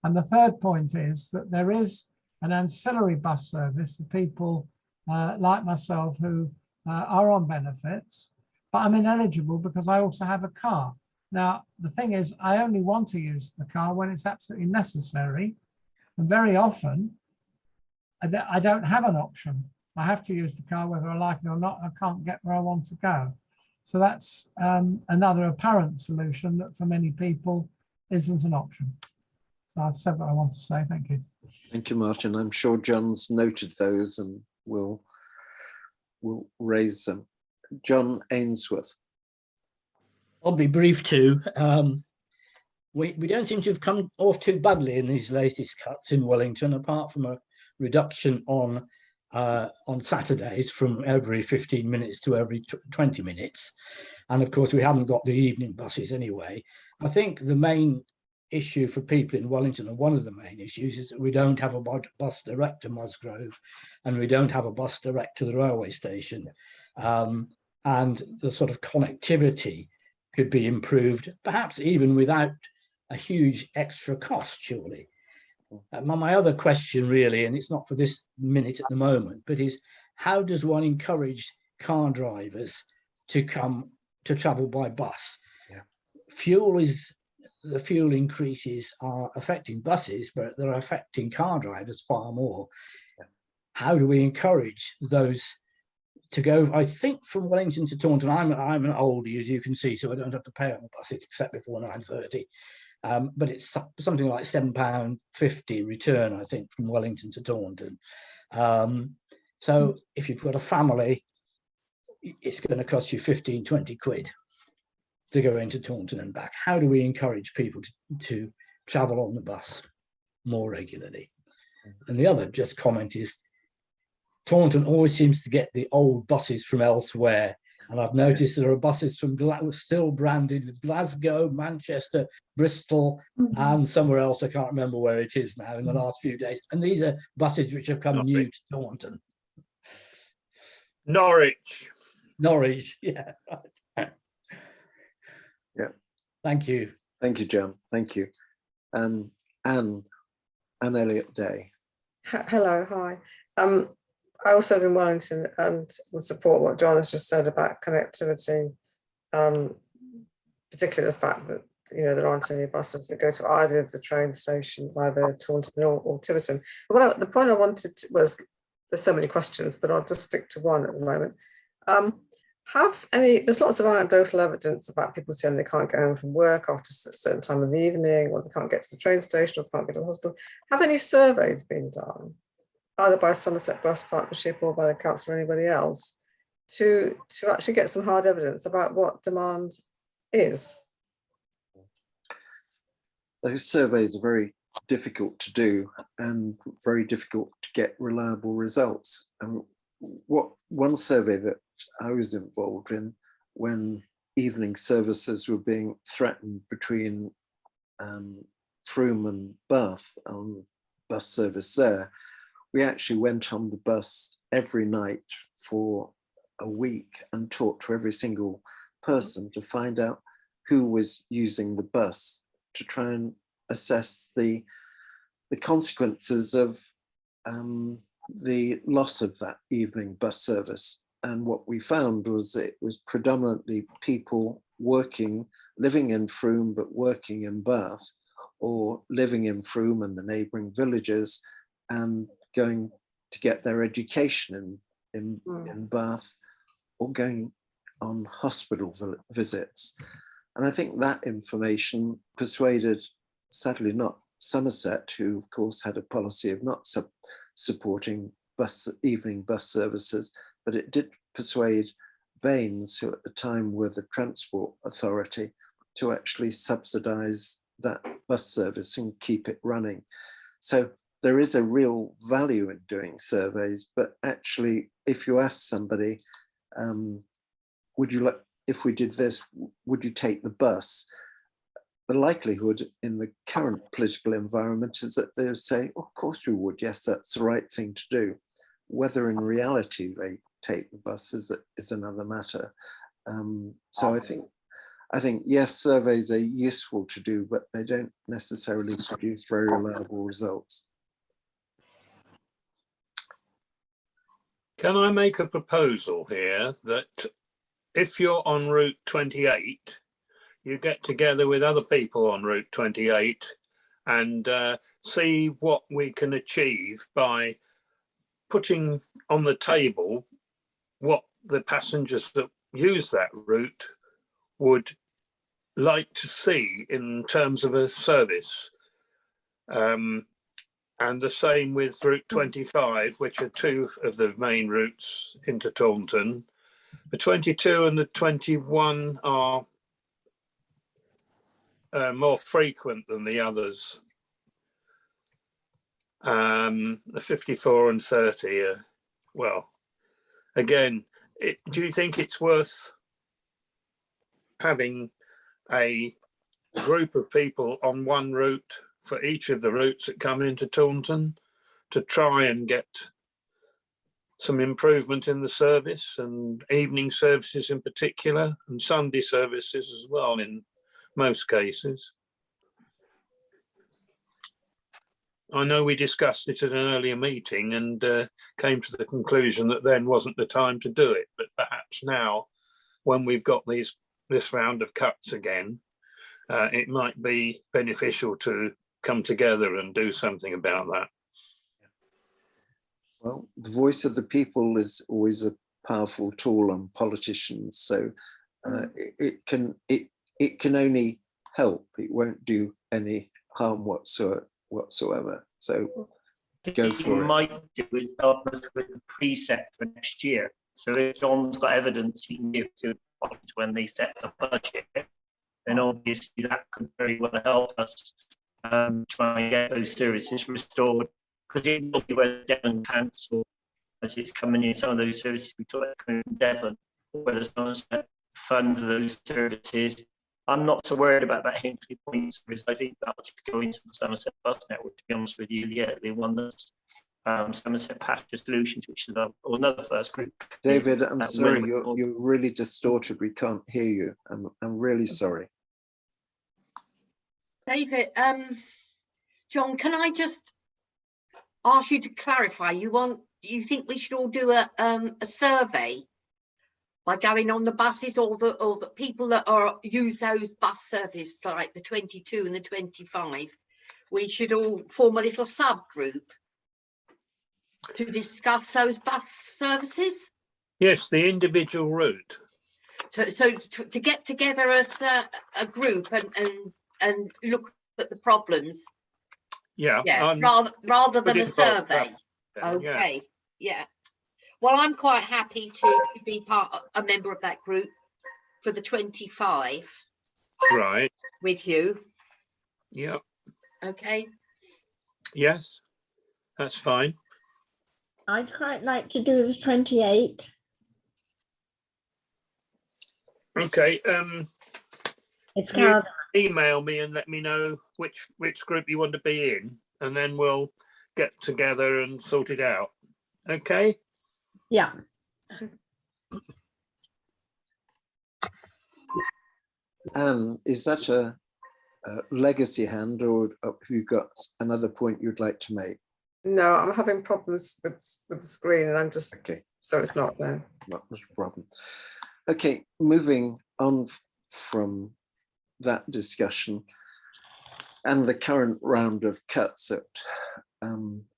[SPEAKER 5] And the third point is that there is an ancillary bus service for people like myself who are on benefits, but I'm ineligible because I also have a car. Now, the thing is, I only want to use the car when it's absolutely necessary. And very often, I don't have an option. I have to use the car whether I like it or not. I can't get where I want to go. So that's another apparent solution that for many people isn't an option. So I've said what I want to say. Thank you.
[SPEAKER 1] Thank you, Martin. I'm sure John's noted those and will raise them. John Ainsworth.
[SPEAKER 7] I'll be brief too. We don't seem to have come off too badly in these latest cuts in Wellington, apart from a reduction on Saturdays from every 15 minutes to every 20 minutes. And of course, we haven't got the evening buses anyway. I think the main issue for people in Wellington, and one of the main issues, is that we don't have a bus direct to Musgrove, and we don't have a bus direct to the railway station. And the sort of connectivity could be improved, perhaps even without a huge extra cost, surely. My other question really, and it's not for this minute at the moment, but is how does one encourage car drivers to come to travel by bus?
[SPEAKER 1] Yeah.
[SPEAKER 7] The fuel increases are affecting buses, but they're affecting car drivers far more.
[SPEAKER 1] Yeah.
[SPEAKER 7] How do we encourage those to go? I think from Wellington to Taunton, I'm an oldie, as you can see, so I don't have to pay on the buses except before 9:30. But it's something like £7.50 return, I think, from Wellington to Taunton. So if you've got a family, it's going to cost you 15, 20 quid to go into Taunton and back. How do we encourage people to travel on the bus more regularly? And the other just comment is Taunton always seems to get the old buses from elsewhere. And I've noticed there are buses from still branded with Glasgow, Manchester, Bristol, and somewhere else. I can't remember where it is now in the last few days. And these are buses which have come new to Taunton.
[SPEAKER 2] Norwich,
[SPEAKER 7] yeah.
[SPEAKER 1] Yeah.
[SPEAKER 7] Thank you.
[SPEAKER 1] Thank you, John. Thank you. Anne Elliott Day.
[SPEAKER 8] Hello, hi. I also live in Wellington and would support what John has just said about connectivity, particularly the fact that there aren't any buses that go to either of the train stations, either Taunton or Tiverton. But the point I wanted was, there's so many questions, but I'll just stick to one at the moment. There's lots of anecdotal evidence about people saying they can't get home from work after a certain time of the evening, or they can't get to the train station, or they can't get to the hospital. Have any surveys been done, either by Somerset Bus Partnership or by the council or anybody else, to actually get some hard evidence about what demand is?
[SPEAKER 1] Those surveys are very difficult to do and very difficult to get reliable results. And one survey that I was involved in, when evening services were being threatened between Frome and Bath on bus service there, we actually went on the bus every night for a week and talked to every single person to find out who was using the bus, to try and assess the consequences of the loss of that evening bus service. And what we found was it was predominantly people living in Frome but working in Bath, or living in Frome and the neighbouring villages and going to get their education in Bath, or going on hospital visits. And I think that information persuaded, sadly not Somerset, who of course had a policy of not supporting evening bus services, but it did persuade Baines, who at the time were the Transport Authority, to actually subsidise that bus service and keep it running. So there is a real value in doing surveys, but actually, if you ask somebody, if we did this, would you take the bus? The likelihood in the current political environment is that they'll say, oh, of course we would, yes, that's the right thing to do. Whether in reality they take the bus is another matter. So I think, yes, surveys are useful to do, but they don't necessarily produce very reliable results.
[SPEAKER 2] can I make a proposal here that if you're on Route 28, you get together with other people on Route 28 and see what we can achieve by putting on the table what the passengers that use that route would like to see in terms of a service. And the same with Route 25, which are two of the main routes into Taunton. The 22 and the 21 are more frequent than the others. The 54 and 30 are, well, again, do you think it's worth having a group of people on one route for each of the routes that come into Taunton to try and get some improvement in the service, and evening services in particular, and Sunday services as well in most cases? I know we discussed it at an earlier meeting and came to the conclusion that then wasn't the time to do it. But perhaps now, when we've got this round of cuts again, it might be beneficial to come together and do something about that.
[SPEAKER 1] Well, the voice of the people is always a powerful tool on politicians, so it can only help. It won't do any harm whatsoever. So go for it.
[SPEAKER 6] Might do is help us with the precept for next year. So if John's got evidence he can give to when they set the budget, then obviously that could very well help us try and get those services restored. Because it will be where Devon Council, as it's coming in, some of those services we talked about in Devon, whether Somerset fund those services. I'm not so worried about that Hinkley Point service. I think that'll just go into the Somerset bus network, to be honest with you. Yeah, the one that's Somerset Pasture Solutions, which is another first group.
[SPEAKER 1] David, I'm sorry, you're really distorted. We can't hear you. I'm really sorry.
[SPEAKER 4] David, John, can I just ask you to clarify? You think we should all do a survey by going on the buses, or the people that use those bus services, like the 22 and the 25? We should all form a little subgroup to discuss those bus services.
[SPEAKER 2] Yes, the individual route.
[SPEAKER 4] So to get together as a group and look at the problems.
[SPEAKER 2] Yeah.
[SPEAKER 4] Rather than a survey.
[SPEAKER 2] Okay.
[SPEAKER 4] Yeah. Well, I'm quite happy to be a member of that group for the 25.
[SPEAKER 2] Right.
[SPEAKER 4] With you.
[SPEAKER 2] Yeah.
[SPEAKER 4] Okay.
[SPEAKER 2] Yes, that's fine.
[SPEAKER 9] I'd quite like to do the 28.
[SPEAKER 2] Okay.
[SPEAKER 9] It's
[SPEAKER 2] you
[SPEAKER 9] hard.
[SPEAKER 2] email me and let me know which group you want to be in, and then we'll get together and sort it out. Okay.
[SPEAKER 9] Yeah.
[SPEAKER 1] Anne, is that a legacy hand, or have you got another point you'd like to make?
[SPEAKER 8] No, I'm having problems with the screen, and I'm just
[SPEAKER 1] okay.
[SPEAKER 8] So it's not there.
[SPEAKER 1] Not a problem. Okay, moving on from that discussion and the current round of cuts that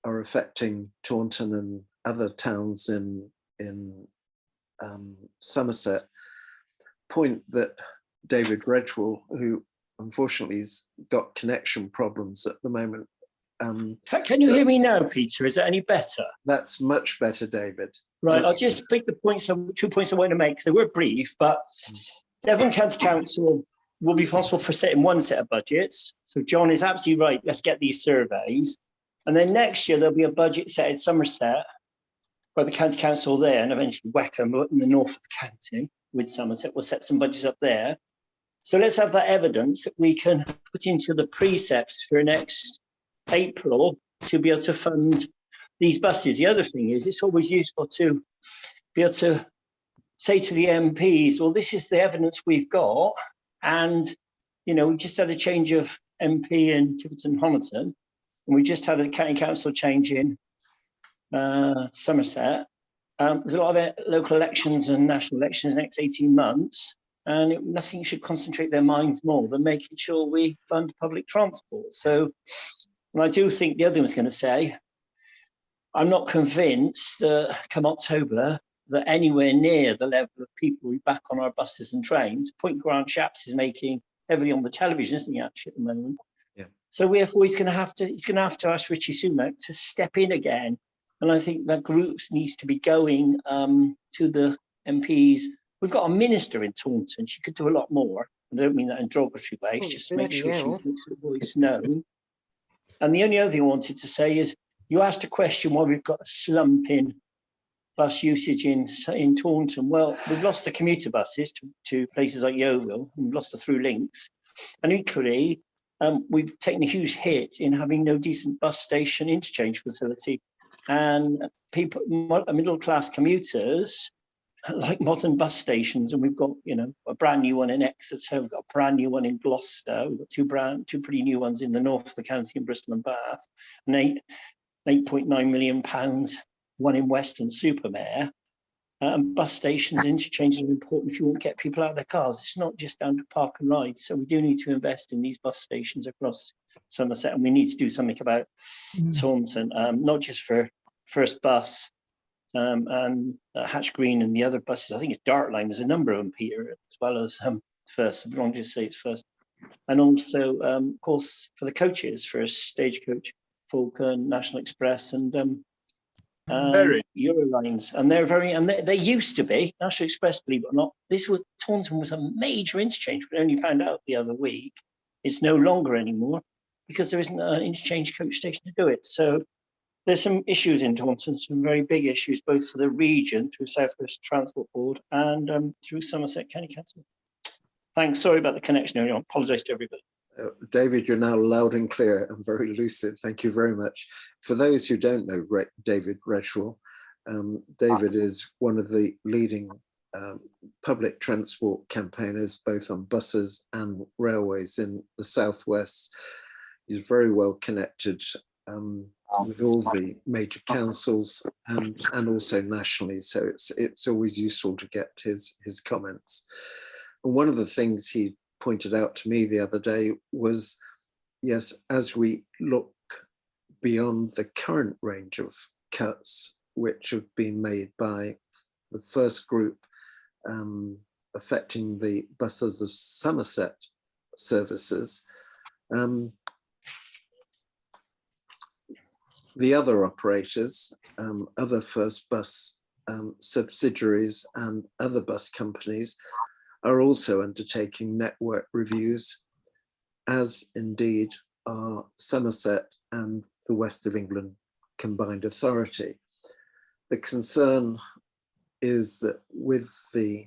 [SPEAKER 1] are affecting Taunton and other towns in Somerset. Point that David Redgwell, who unfortunately has got connection problems at the moment.
[SPEAKER 6] Can you hear me now, Peter? Is that any better?
[SPEAKER 1] That's much better, David.
[SPEAKER 6] Right,
[SPEAKER 1] much
[SPEAKER 6] I'll just pick the points, 2 points I want to make, because they were brief, but Devon County Council will be responsible for setting one set of budgets. So John is absolutely right, let's get these surveys. And then next year, there'll be a budget set in Somerset by the County Council there, and eventually Weckham in the north of the county with Somerset. We'll set some budgets up there. So let's have that evidence that we can put into the precepts for next April to be able to fund these buses. The other thing is, it's always useful to be able to say to the MPs, well, this is the evidence we've got. And, you know, we just had a change of MP in Tiverton Honiton, and we just had a county council change in Somerset. There's a lot of local elections and national elections in the next 18 months. And nothing should concentrate their minds more than making sure we fund public transport. So, and I do think the other thing I was going to say, I'm not convinced that come October that anywhere near the level of people we back on our buses and trains. Point Grant Shapps is making heavily on the television, isn't he, actually, at the moment?
[SPEAKER 1] Yeah.
[SPEAKER 6] So therefore he's going to have to ask Richie Sunak to step in again. And I think that groups needs to be going to the MPs. We've got a minister in Taunton. She could do a lot more. I don't mean that in a derogatory way. It's just to make sure she makes her voice known. And the only other thing I wanted to say is, you asked a question why we've got a slump in bus usage in Taunton. Well, we've lost the commuter buses to places like Yeovil. We've lost the through links. And equally, we've taken a huge hit in having no decent bus station interchange facility. And people, middle-class commuters, like modern bus stations, and we've got, you know, a brand new one in Exeter, we've got a brand new one in Gloucester, we've got two pretty new ones in the north of the county in Bristol and Bath, and £8.9 million, one in Weston-super-Mare. And bus stations, interchanges are important if you want to get people out of their cars. It's not just down to park and ride. So we do need to invest in these bus stations across Somerset, and we need to do something about Taunton, not just for First Bus and Hatch Green and the other buses. I think it's Dartline. There's a number of them, Peter, as well as First. I don't just say it's First. And also, of course, for the coaches, for Stagecoach, Falcon, National Express, and Eurolines, and they used to be National Express, believe it or not. Taunton was a major interchange. We only found out the other week it's no longer anymore because there isn't an interchange coach station to do it. So there's some issues in Taunton, some very big issues, both for the region through South West Transport Board and through Somerset County Council. Thanks. Sorry about the connection earlier. I apologise to everybody.
[SPEAKER 1] David, you're now loud and clear and very lucid. Thank you very much. For those who don't know David Redgewell, David is one of the leading public transport campaigners, both on buses and railways in the Southwest. He's very well connected with all the major councils and also nationally. So it's always useful to get his comments. And one of the things he pointed out to me the other day was, yes, as we look beyond the current range of cuts which have been made by the first group affecting the buses of Somerset services, the other operators, other First Bus subsidiaries and other bus companies are also undertaking network reviews, as indeed are Somerset and the West of England Combined Authority. The concern is that with the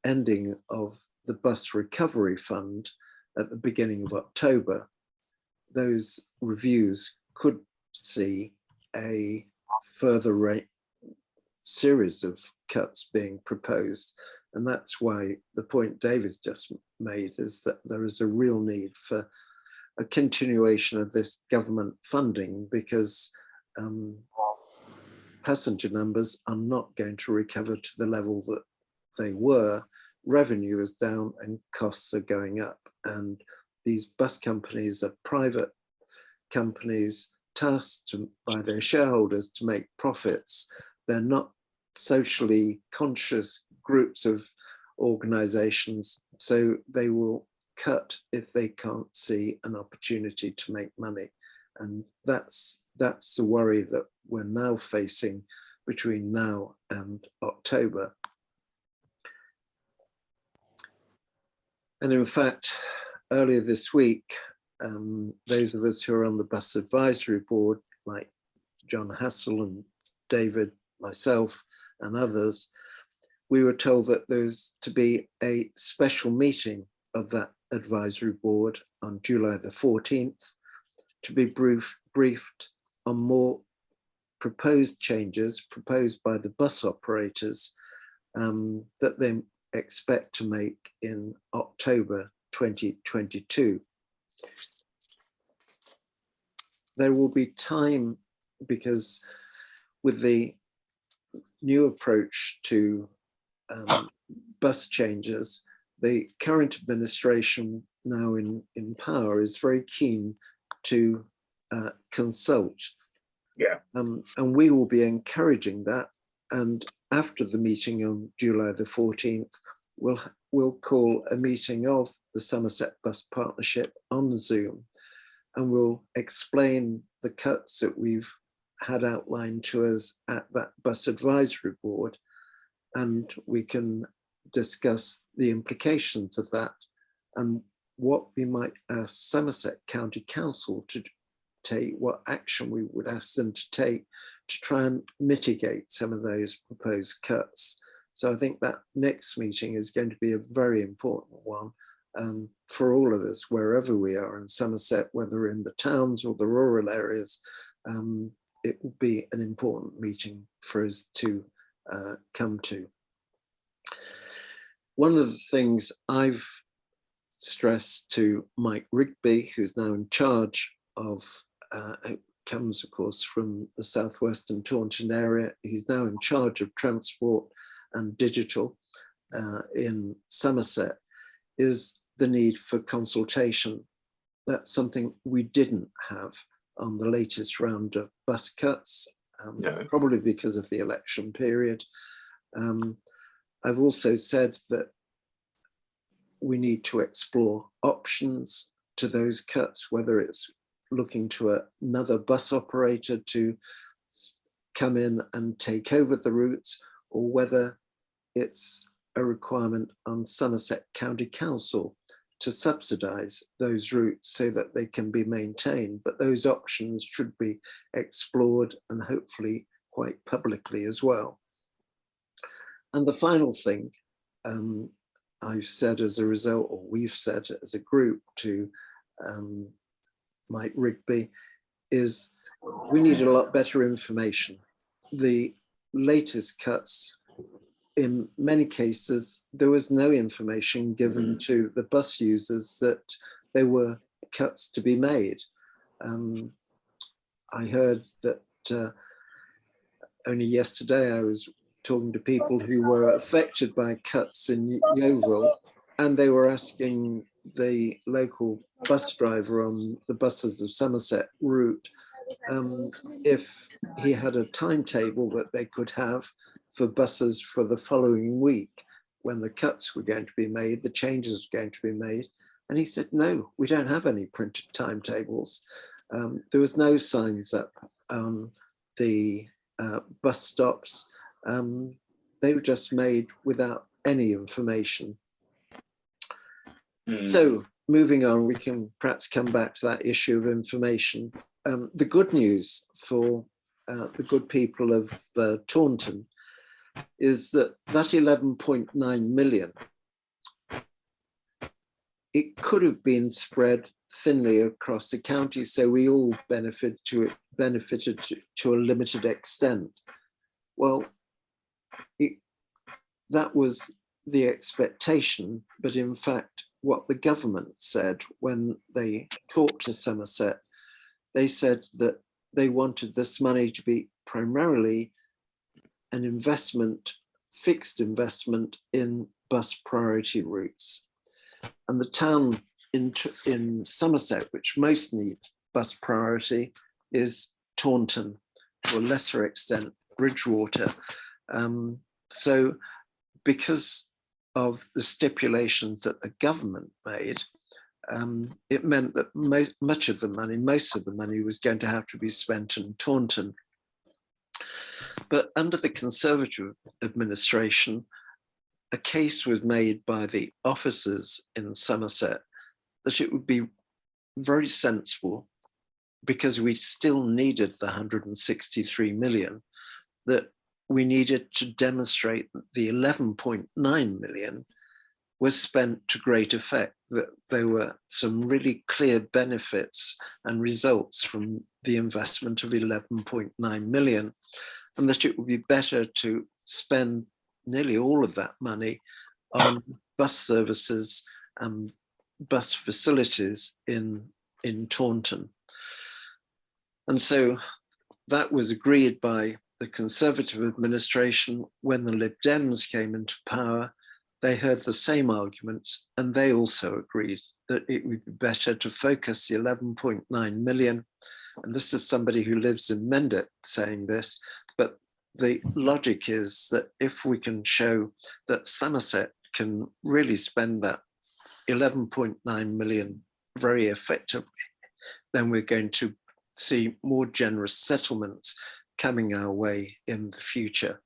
[SPEAKER 1] ending of the Bus Recovery Fund at the beginning of October, those reviews could see a further series of cuts being proposed. And that's why the point David's just made is that there is a real need for a continuation of this government funding, because passenger numbers are not going to recover to the level that they were. Revenue is down and costs are going up. And these bus companies are private companies tasked by their shareholders to make profits. They're not socially conscious groups of organizations, so they will cut if they can't see an opportunity to make money. And that's the worry that we're now facing between now and October. And in fact, earlier this week, those of us who are on the Bus Advisory Board, like John Hassel and David, myself and others, we were told that there's to be a special meeting of that advisory board on July the 14th to be briefed on more proposed changes proposed by the bus operators that they expect to make in October 2022. There will be time, because with the new approach to bus changes, the current administration now in power is very keen to consult.
[SPEAKER 2] Yeah.
[SPEAKER 1] And we will be encouraging that. And after the meeting on July the 14th, we'll call a meeting of the Somerset Bus Partnership on Zoom, and we'll explain the cuts that we've had outlined to us at that Bus Advisory Board, and we can discuss the implications of that and what we might ask Somerset County Council to take, what action we would ask them to take to try and mitigate some of those proposed cuts. So I think that next meeting is going to be a very important one for all of us, wherever we are in Somerset, whether in the towns or the rural areas. It will be an important meeting for us to come to. One of the things I've stressed to Mike Rigby, who's now in charge of, comes of course from the southwestern Taunton area, he's now in charge of transport and digital in Somerset, is the need for consultation. That's something we didn't have on the latest round of bus cuts, probably because of the election period. I've also said that we need to explore options to those cuts, whether it's looking to another bus operator to come in and take over the routes, or whether it's a requirement on Somerset County Council to subsidise those routes so that they can be maintained. But those options should be explored, and hopefully quite publicly as well. And the final thing I've said as a result, or we've said as a group to Mike Rigby, is we need a lot better information. The latest cuts, in many cases, there was no information given to the bus users that there were cuts to be made. I heard that only yesterday I was talking to people who were affected by cuts in Yeovil, and they were asking the local bus driver on the buses of Somerset route if he had a timetable that they could have for buses for the following week when the cuts were going to be made, the changes were going to be made. And he said, no, we don't have any printed timetables. There was no signs up on the bus stops. They were just made without any information. So moving on, we can perhaps come back to that issue of information. The good news for the good people of Taunton is that 11.9 million, it could have been spread thinly across the county, so we all benefited to a limited extent. Well, that was the expectation, but in fact, what the government said when they talked to Somerset, they said that they wanted this money to be primarily an investment, fixed investment in bus priority routes. And the town in Somerset, which most need bus priority, is Taunton, to a lesser extent, Bridgewater. So because of the stipulations that the government made, it meant that most of the money was going to have to be spent in Taunton. But under the Conservative administration, a case was made by the officers in Somerset that it would be very sensible, because we still needed the 163 million, that we needed to demonstrate that the 11.9 million was spent to great effect, that there were some really clear benefits and results from the investment of 11.9 million, and that it would be better to spend nearly all of that money on bus services and bus facilities in Taunton. And so that was agreed by the Conservative administration. When the Lib Dems came into power, they heard the same arguments, and they also agreed that it would be better to focus the 11.9 million. And this is somebody who lives in Mendip saying this, but the logic is that if we can show that Somerset can really spend that 11.9 million very effectively, then we're going to see more generous settlements coming our way in the future.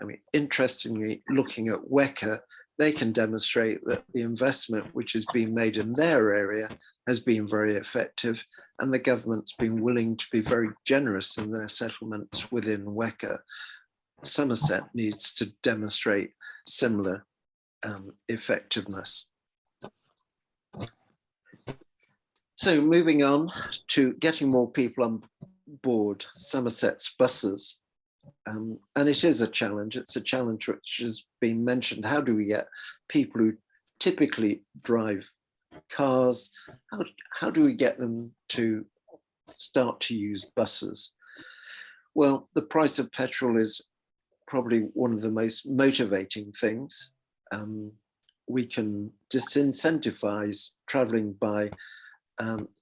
[SPEAKER 1] I mean, interestingly, looking at WECA, they can demonstrate that the investment which has been made in their area has been very effective, and the government's been willing to be very generous in their settlements within WECA. Somerset needs to demonstrate similar effectiveness. So moving on to getting more people on board Somerset's buses. And it is a challenge. It's a challenge which has been mentioned. How do we get people who typically drive cars, how do we get them to start to use buses? Well, the price of petrol is probably one of the most motivating things. We can disincentivize traveling by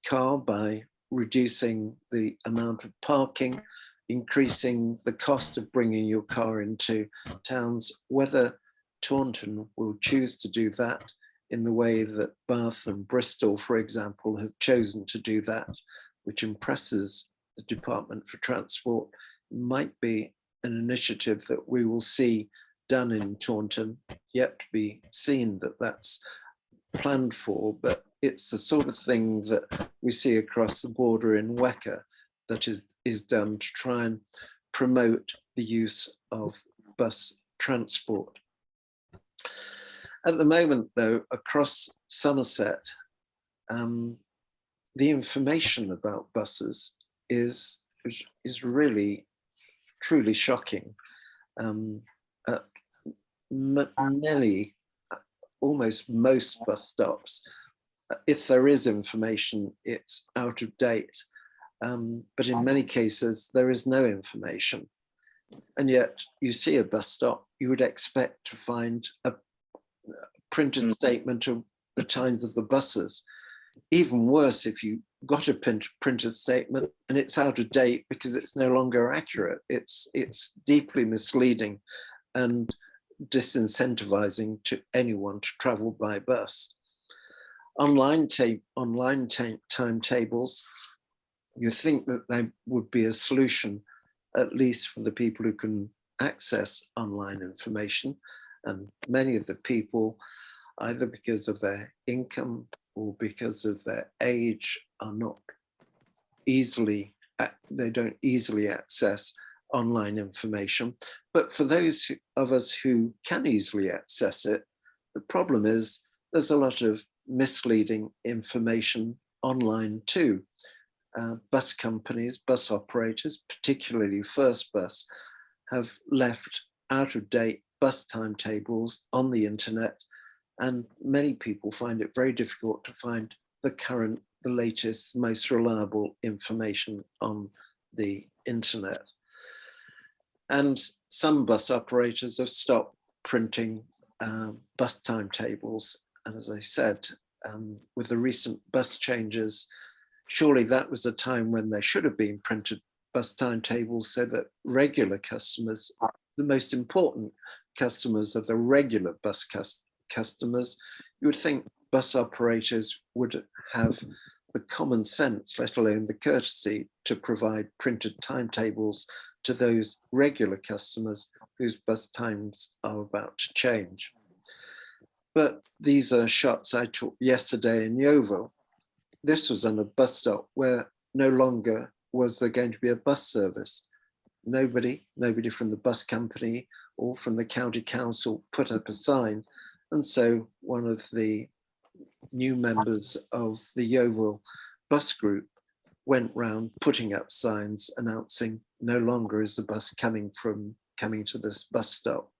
[SPEAKER 1] car by reducing the amount of parking, increasing the cost of bringing your car into towns. Whether Taunton will choose to do that in the way that Bath and Bristol, for example, have chosen to do that, which impresses the Department for Transport, might be an initiative that we will see done in Taunton, yet to be seen that that's planned for, but it's the sort of thing that we see across the border in Weka that is done to try and promote the use of bus transport. At the moment, though, across Somerset, the information about buses is really truly shocking. At many, almost most bus stops, if there is information, it's out of date. But in many cases, there is no information. And yet you see a bus stop, you would expect to find a printed statement of the times of the buses. Even worse, if you got a printed statement and it's out of date because it's no longer accurate. It's deeply misleading and disincentivizing to anyone to travel by bus. Online timetables, you think that they would be a solution, at least for the people who can access online information. And many of the people, either because of their income or because of their age, are not easily, they don't easily access online information. But for those of us who can easily access it, the problem is there's a lot of misleading information online too. Bus companies, bus operators, particularly First Bus, have left out of date bus timetables on the internet, and many people find it very difficult to find the latest, most reliable information on the internet. And some bus operators have stopped printing bus timetables. And as I said, with the recent bus changes, surely that was a time when there should have been printed bus timetables so that regular customers, the most important customers of the regular bus customers, you would think bus operators would have the common sense, let alone the courtesy, to provide printed timetables to those regular customers whose bus times are about to change. But these are shots I took yesterday in Yeovil. This was on a bus stop where no longer was there going to be a bus service. Nobody from the bus company or from the county council put up a sign. And so one of the new members of the Yeovil bus group went round putting up signs announcing no longer is the bus coming to this bus stop.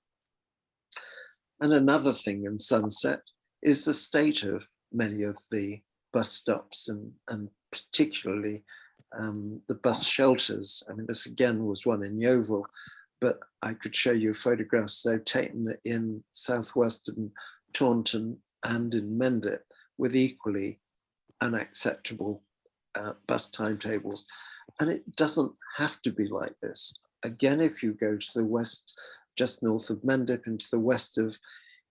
[SPEAKER 1] And another thing in Somerset is the state of many of the bus stops and particularly the bus shelters. I mean, this again was one in Yeovil, but I could show you photographs though taken in southwestern Taunton and in Mendip with equally unacceptable bus timetables. And it doesn't have to be like this. Again, if you go to the west, just north of Mendip into the west of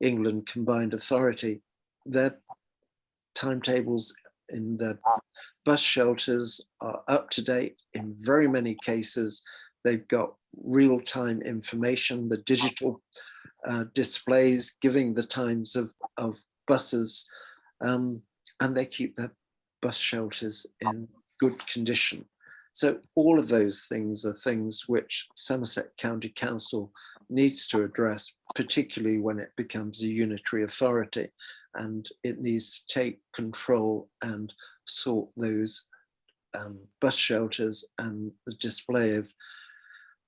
[SPEAKER 1] England Combined Authority, their timetables in the bus shelters are up to date. In very many cases, they've got real-time information, the digital displays giving the times of buses, and they keep their bus shelters in good condition. So all of those things are things which Somerset County Council needs to address, particularly when it becomes a unitary authority, and it needs to take control and sort those bus shelters and the display of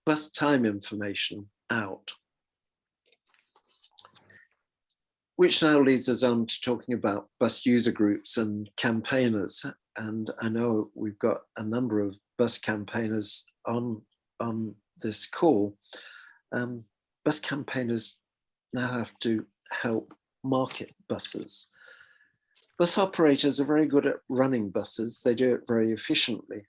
[SPEAKER 1] bus time information out. Which now leads us on to talking about bus user groups and campaigners. And I know we've got a number of bus campaigners on this call. Bus campaigners now have to help market buses. Bus operators are very good at running buses. They do it very efficiently.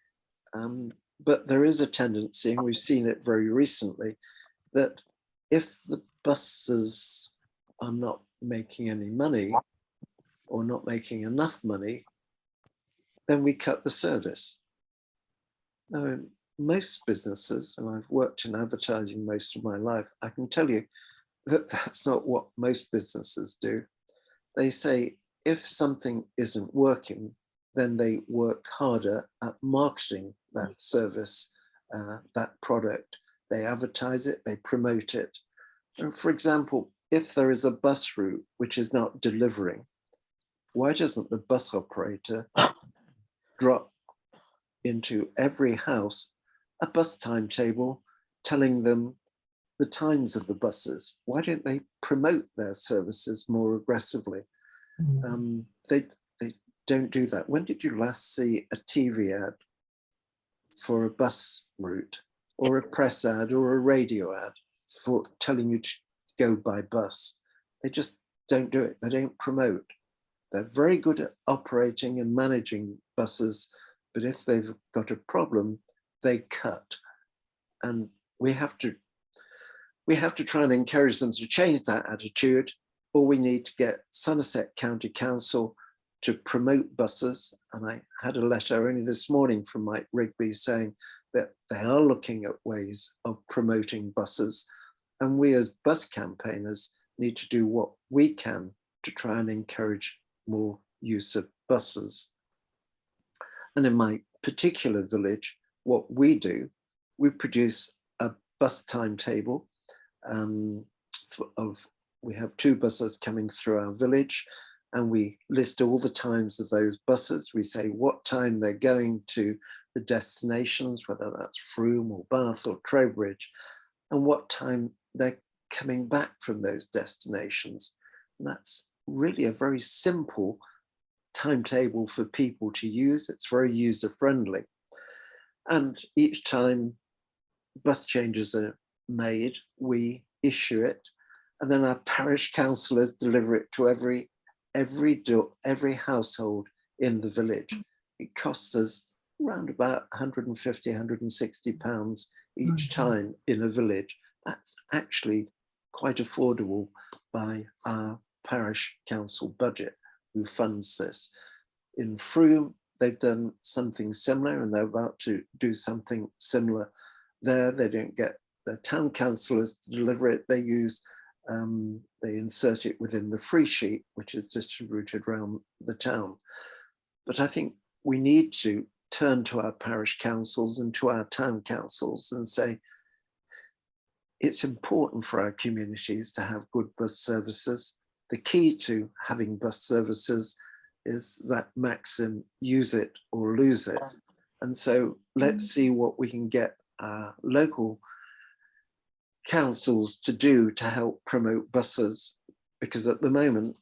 [SPEAKER 1] But there is a tendency, and we've seen it very recently, that if the buses are not making any money or not making enough money, then we cut the service. Now, in most businesses, and I've worked in advertising most of my life, I can tell you that that's not what most businesses do. They say if something isn't working, then they work harder at marketing that service, that product. They advertise it, they promote it. And for example, if there is a bus route which is not delivering, why doesn't the bus operator drop into every house a bus timetable telling them the times of the buses? Why don't they promote their services more aggressively? They don't do that. When did you last see a TV ad for a bus route, or a press ad or a radio ad for telling you to go by bus? They just don't do it. They don't promote. They're very good at operating and managing buses, but if they've got a problem, they cut. And we have to try and encourage them to change that attitude, or we need to get Somerset County Council to promote buses. And I had a letter only this morning from Mike Rigby saying that they are looking at ways of promoting buses. And we as bus campaigners need to do what we can to try and encourage more use of buses. And in my particular village, what we do, we produce a bus timetable we have 2 buses coming through our village, and we list all the times of those buses. We say what time they're going to the destinations, whether that's Frome or Bath or Trowbridge, and what time they're coming back from those destinations. And that's really a very simple timetable for people to use. It's very user friendly. And each time bus changes are made, we issue it, and then our parish councillors deliver it to every household in the village. It costs us around about 150, 160 pounds each time in a village. That's actually quite affordable by our parish council budget, who funds this. In Frome, they've done something similar, and they're about to do something similar there. They don't get the town councillors to deliver it. They use, they insert it within the free sheet, which is distributed around the town. But I think we need to turn to our parish councils and to our town councils and say, it's important for our communities to have good bus services. The key to having bus services is that maxim, use it or lose it. And so let's see what we can get our local councils to do to help promote buses, because at the moment,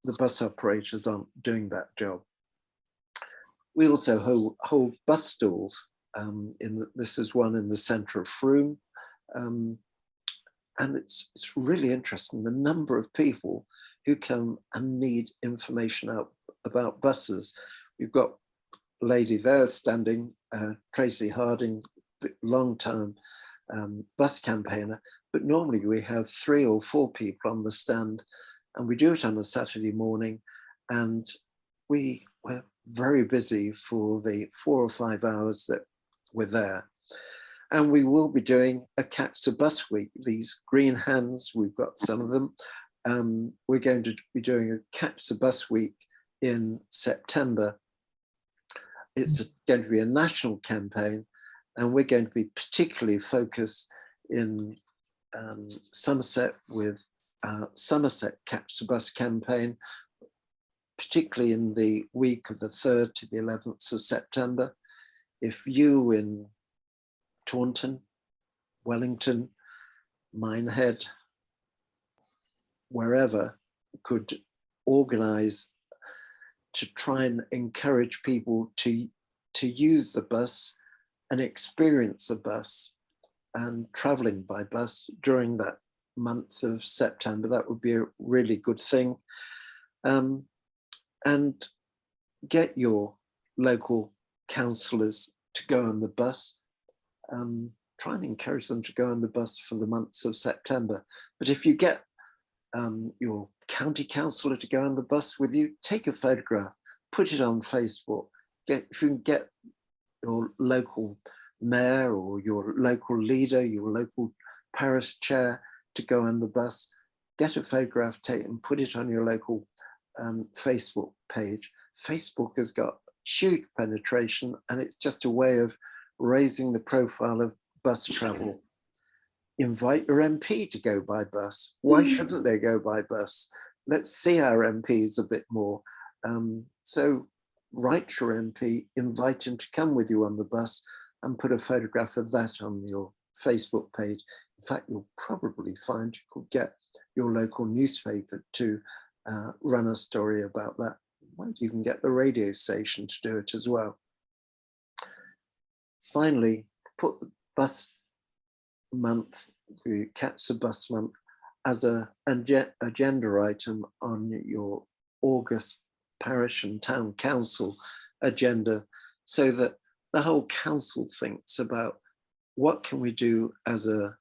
[SPEAKER 1] the bus operators aren't doing that job. We also hold bus stalls. This is one in the centre of Frome. And it's really interesting, the number of people who come and need information about buses. We've got a lady there standing, Tracy Harding, long time bus campaigner, but normally we have 3 or 4 people on the stand, and we do it on a Saturday morning, and we're very busy for the 4 or 5 hours that we're there. And we will be doing a Catch the Bus week. These green hands, we've got some of them. We're going to be doing a Catch the Bus week in September. It's going to be a national campaign, and we're going to be particularly focused in Somerset with Somerset Catch the Bus campaign, particularly in the week of the 3rd to the 11th of September. If you in Taunton, Wellington, Minehead, wherever, could organise to try and encourage people to use the bus and experience the bus and travelling by bus during that month of September. That would be a really good thing. And get your local councillors to go on the bus. Try and encourage them to go on the bus for the months of September. But if you get your county councillor to go on the bus with you, take a photograph, put it on Facebook. If you can get your local mayor or your local leader, your local parish chair to go on the bus, get a photograph, take and put it on your local Facebook page. Facebook has got huge penetration, and it's just a way of raising the profile of bus travel. Invite your MP to go by bus. Why shouldn't they go by bus? Let's see our MPs a bit more. So write your MP, invite him to come with you on the bus, and put a photograph of that on your Facebook page. In fact, you'll probably find you could get your local newspaper to run a story about that. You might even get the radio station to do it as well. Finally, put the bus month, the Capture Bus Month, as an agenda item on your August parish and town council agenda, so that the whole council thinks about what can we do as a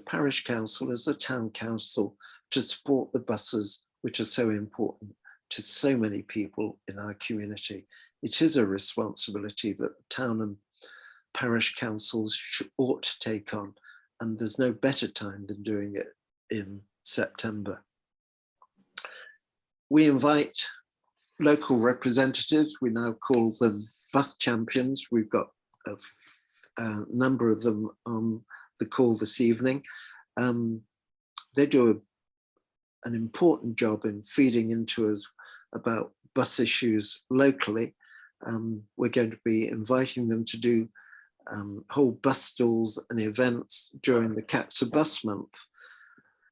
[SPEAKER 1] parish council, as a town council, to support the buses, which are so important to so many people in our community. It is a responsibility that the town and parish councils ought to take on, and there's no better time than doing it in September. We invite local representatives. We now call them bus champions. We've got a number of them on the call this evening. They do an important job in feeding into us about bus issues locally. We're going to be inviting them to do whole bus stalls and events during the Capture Bus Month.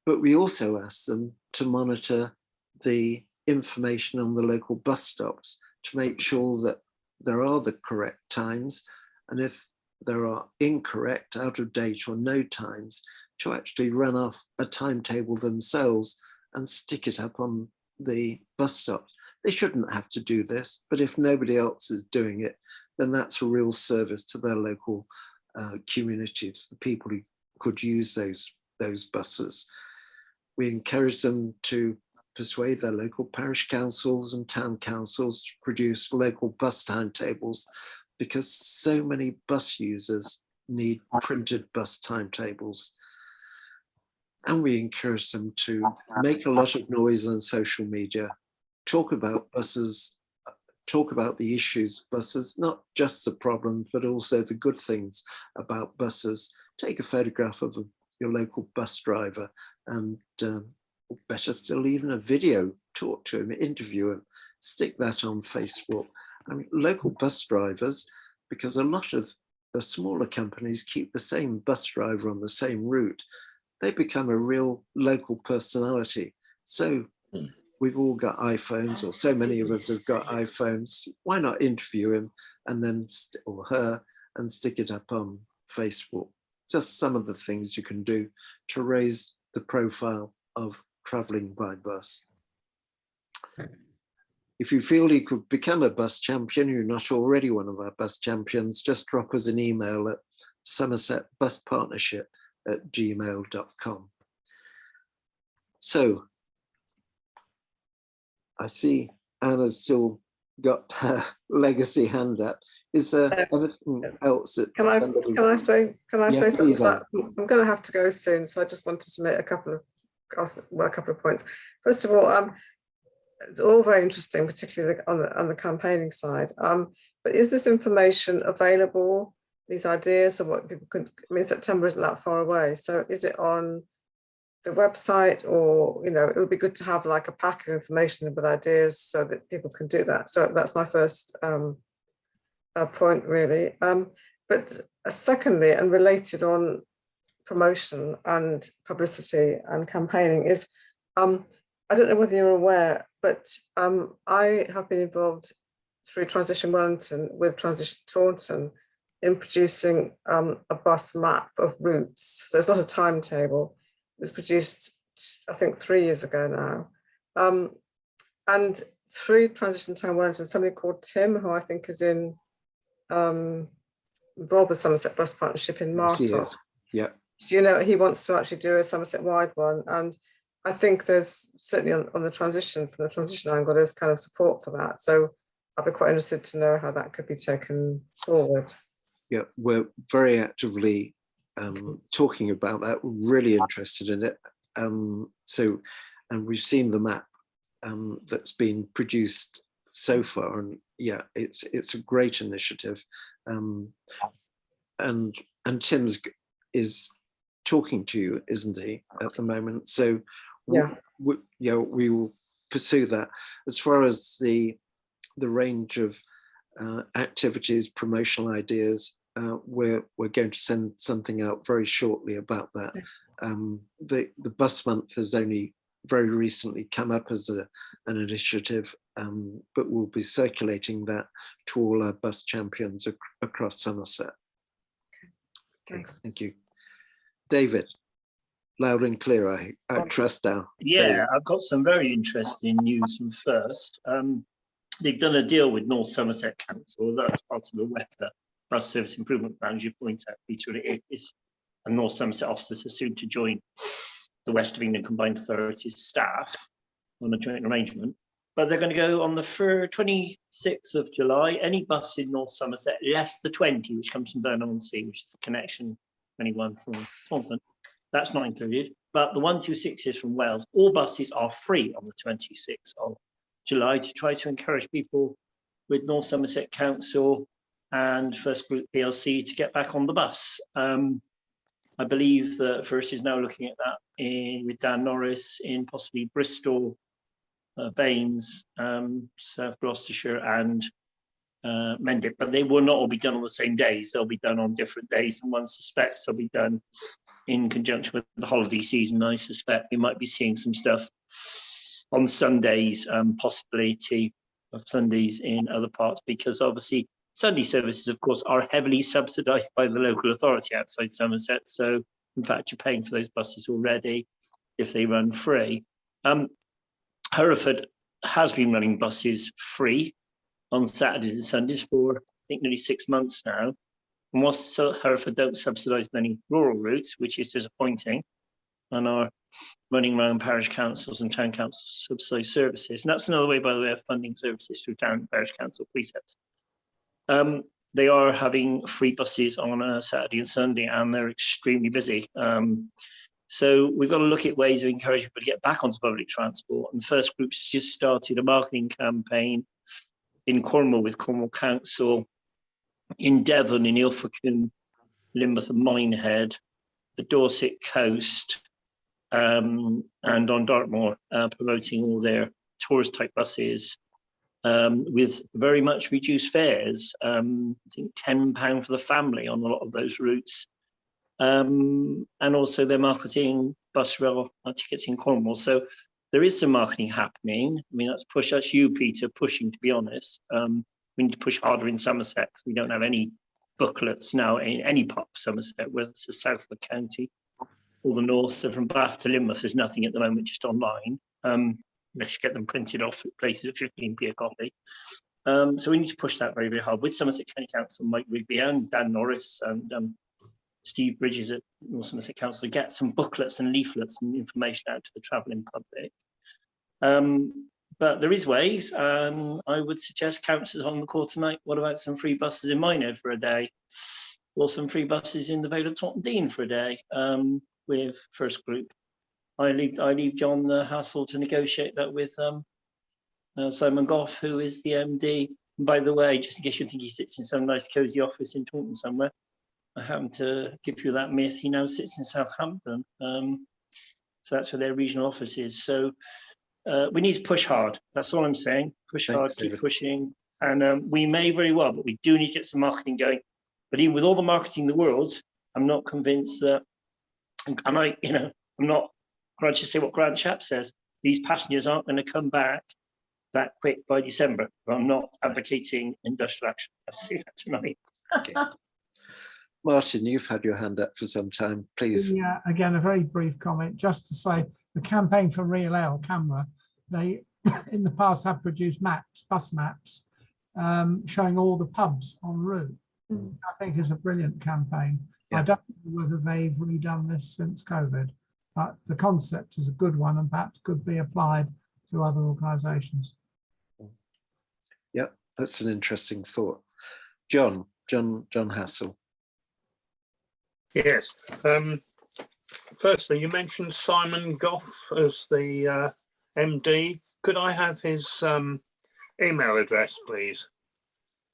[SPEAKER 1] But we also ask them to monitor the information on the local bus stops to make sure that there are the correct times, and if there are incorrect, out of date or no times, to actually run off a timetable themselves and stick it up on the bus stops. They shouldn't have to do this, but if nobody else is doing it, then that's a real service to their local community, to the people who could use those buses. We encourage them to persuade their local parish councils and town councils to produce local bus timetables, because so many bus users need printed bus timetables. And we encourage them to make a lot of noise on social media, talk about buses, talk about the issues of buses, not just the problems, but also the good things about buses. Take a photograph of your local bus driver, and better still, even a video, talk to him, interview him, stick that on Facebook. I mean, local bus drivers, because a lot of the smaller companies keep the same bus driver on the same route, they become a real local personality. So we've all got iPhones, or so many of us have got iPhones. Why not interview him and then, or her, and stick it up on Facebook? Just some of the things you can do to raise the profile of traveling by bus. If you feel you could become a bus champion, you're not already one of our bus champions, just drop us an email at somersetbuspartnership@gmail.com. So I see Anna's still got her legacy hand up. Is there anything else that
[SPEAKER 8] Can I say something?
[SPEAKER 1] Please,
[SPEAKER 8] I'm going to have to go soon, so I just wanted to make a couple of points. First of all, it's all very interesting, particularly on the campaigning side. But is this information available? These ideas of what people could? I mean, September isn't that far away, so is it on the website, or it would be good to have like a pack of information with ideas so that people can do that. So that's my first point, really. But secondly, and related on promotion and publicity and campaigning is, I don't know whether you're aware, but I have been involved through Transition Wellington with Transition Taunton in producing a bus map of routes. So it's not a timetable. It was produced, I think, 3 years ago now. And through Transition Town Wellington, somebody called Tim, who I think is involved with Somerset Bus Partnership in
[SPEAKER 1] Yes, he
[SPEAKER 8] Martop.
[SPEAKER 1] is. Yeah.
[SPEAKER 8] So, you know, he wants to actually do a Somerset-wide one. And I think there's certainly on the transition, from the transition angle, there's kind of support for that. So I'd be quite interested to know how that could be taken forward.
[SPEAKER 1] Yeah, we're very actively talking about that. We're really interested in it. And we've seen the map that's been produced so far, and yeah, it's a great initiative. And Tim's is talking to you, isn't he, at the moment? So
[SPEAKER 8] yeah,
[SPEAKER 1] we will pursue that. As far as the range of activities, promotional ideas, we're going to send something out very shortly about that. The bus month has only very recently come up as an initiative, but we'll be circulating that to all our bus champions across Somerset. Okay, thank you. David, loud and clear, I trust now.
[SPEAKER 6] Yeah,
[SPEAKER 1] David.
[SPEAKER 6] I've got some very interesting news from first. They've done a deal with North Somerset Council. That's part of the WECA Bus Service Improvement Plan, as you point out, Peter. It is, and North Somerset officers are soon to join the West of England Combined Authorities staff on a joint arrangement. But they're going to go on the 26th of July. Any bus in North Somerset, less the 20, which comes from Burnham-on-Sea, which is the connection 21 from Taunton, that's not included. But the 126 is from Wales. All buses are free on the 26th of July to try to encourage people with North Somerset Council and First Group PLC to get back on the bus. I believe that First is now looking at that with Dan Norris in possibly Bristol, Baines, South Gloucestershire and Mendip, but they will not all be done on the same days. They'll be done on different days, and one suspects they'll be done in conjunction with the holiday season. I suspect we might be seeing some stuff on Sundays, possibility of Sundays in other parts, because obviously Sunday services, of course, are heavily subsidised by the local authority outside Somerset. So, in fact, you're paying for those buses already if they run free. Hereford has been running buses free on Saturdays and Sundays for, I think, nearly 6 months now. And whilst Hereford don't subsidise many rural routes, which is disappointing, and are running around parish councils and town councils subsidised services. And that's another way, by the way, of funding services through town and parish council precepts. They are having free buses on a Saturday and Sunday, and they're extremely busy. So we've got to look at ways of encouraging people to get back onto public transport. And First Group's just started a marketing campaign in Cornwall with Cornwall Council, in Devon, in Ilfracombe, Lynmouth and Minehead, the Dorset coast, and on Dartmoor, promoting all their tourist type buses with very much reduced fares. I think £10 for the family on a lot of those routes. And also they're marketing bus rail tickets in Cornwall. So there is some marketing happening. I mean, that's you, Peter, pushing, to be honest. We need to push harder in Somerset because we don't have any booklets now in any part of Somerset, whether it's the south of the county or the north. So from Bath to Lynmouth, there's nothing at the moment, just online. We should get them printed off at places at 15p a copy. So we need to push that very, very hard with Somerset County Council, Mike Rigby and Dan Norris and Steve Bridges at North Somerset Council to get some booklets and leaflets and information out to the travelling public. But there is ways. I would suggest councillors on the call tonight, what about some free buses in Minehead for a day? Or some free buses in the Vale of Taunton Dean for a day with First Group. I leave John the hassle to negotiate that with Simon Goff, who is the MD. And by the way, just in case you think he sits in some nice cosy office in Taunton somewhere, I happen to give you that myth. He now sits in Southampton. So that's where their regional office is. So we need to push hard. That's all I'm saying. Push hard, keep pushing. And we may very well, but we do need to get some marketing going. But even with all the marketing in the world, I'm not convinced that And I, I'm not grudge to say what Grant Chap says. These passengers aren't going to come back that quick by December. I'm not advocating industrial action. I'll say that tonight.
[SPEAKER 1] Okay. Martin, you've had your hand up for some time, please.
[SPEAKER 5] Yeah, again, a very brief comment, just to say the campaign for Real L camera, they in the past have produced maps, bus maps, showing all the pubs en route. I think is a brilliant campaign.
[SPEAKER 1] Yeah.
[SPEAKER 5] I don't know whether they've redone this since COVID, but the concept is a good one and perhaps could be applied to other organisations.
[SPEAKER 1] Yeah, that's an interesting thought. John Hassel.
[SPEAKER 2] Yes. Firstly, you mentioned Simon Goff as the MD. Could I have his email address, please?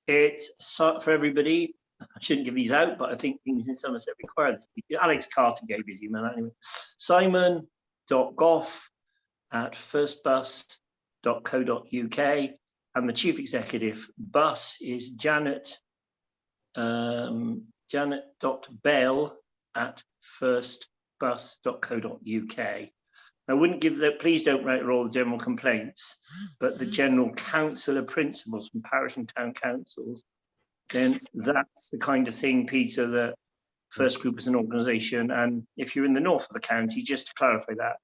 [SPEAKER 6] It's for everybody. I shouldn't give these out, but I think things in Somerset require this. Alex Carter gave his email anyway. simon.goff@firstbus.co.uk, and the chief executive bus is janet.bell@firstbus.co.uk. I wouldn't give that, please don't write all the general complaints, but the general councillor principles from parish and town councils, then that's the kind of thing, Peter, that First Group is an organisation. And if you're in the north of the county, just to clarify that,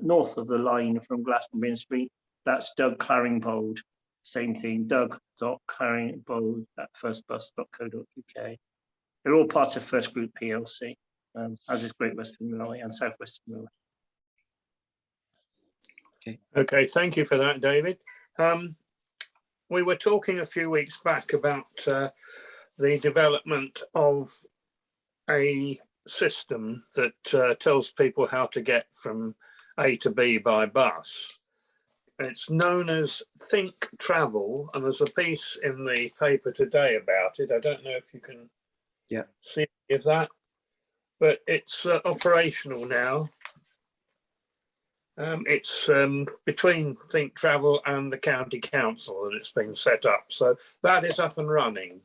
[SPEAKER 6] north of the line from Glastonbury Street, that's Doug Claringbold. Same thing, doug.claringbold@firstbus.co.uk. They're all part of First Group PLC, as is Great Western Railway and South Western Railway.
[SPEAKER 2] Okay, thank you for that, David. We were talking a few weeks back about the development of a system that tells people how to get from A to B by bus. It's known as Think Travel, and there's a piece in the paper today about it. I don't know if you can see any of that, but it's operational now. It's between Think Travel and the County Council that it's been set up. So that is up and running.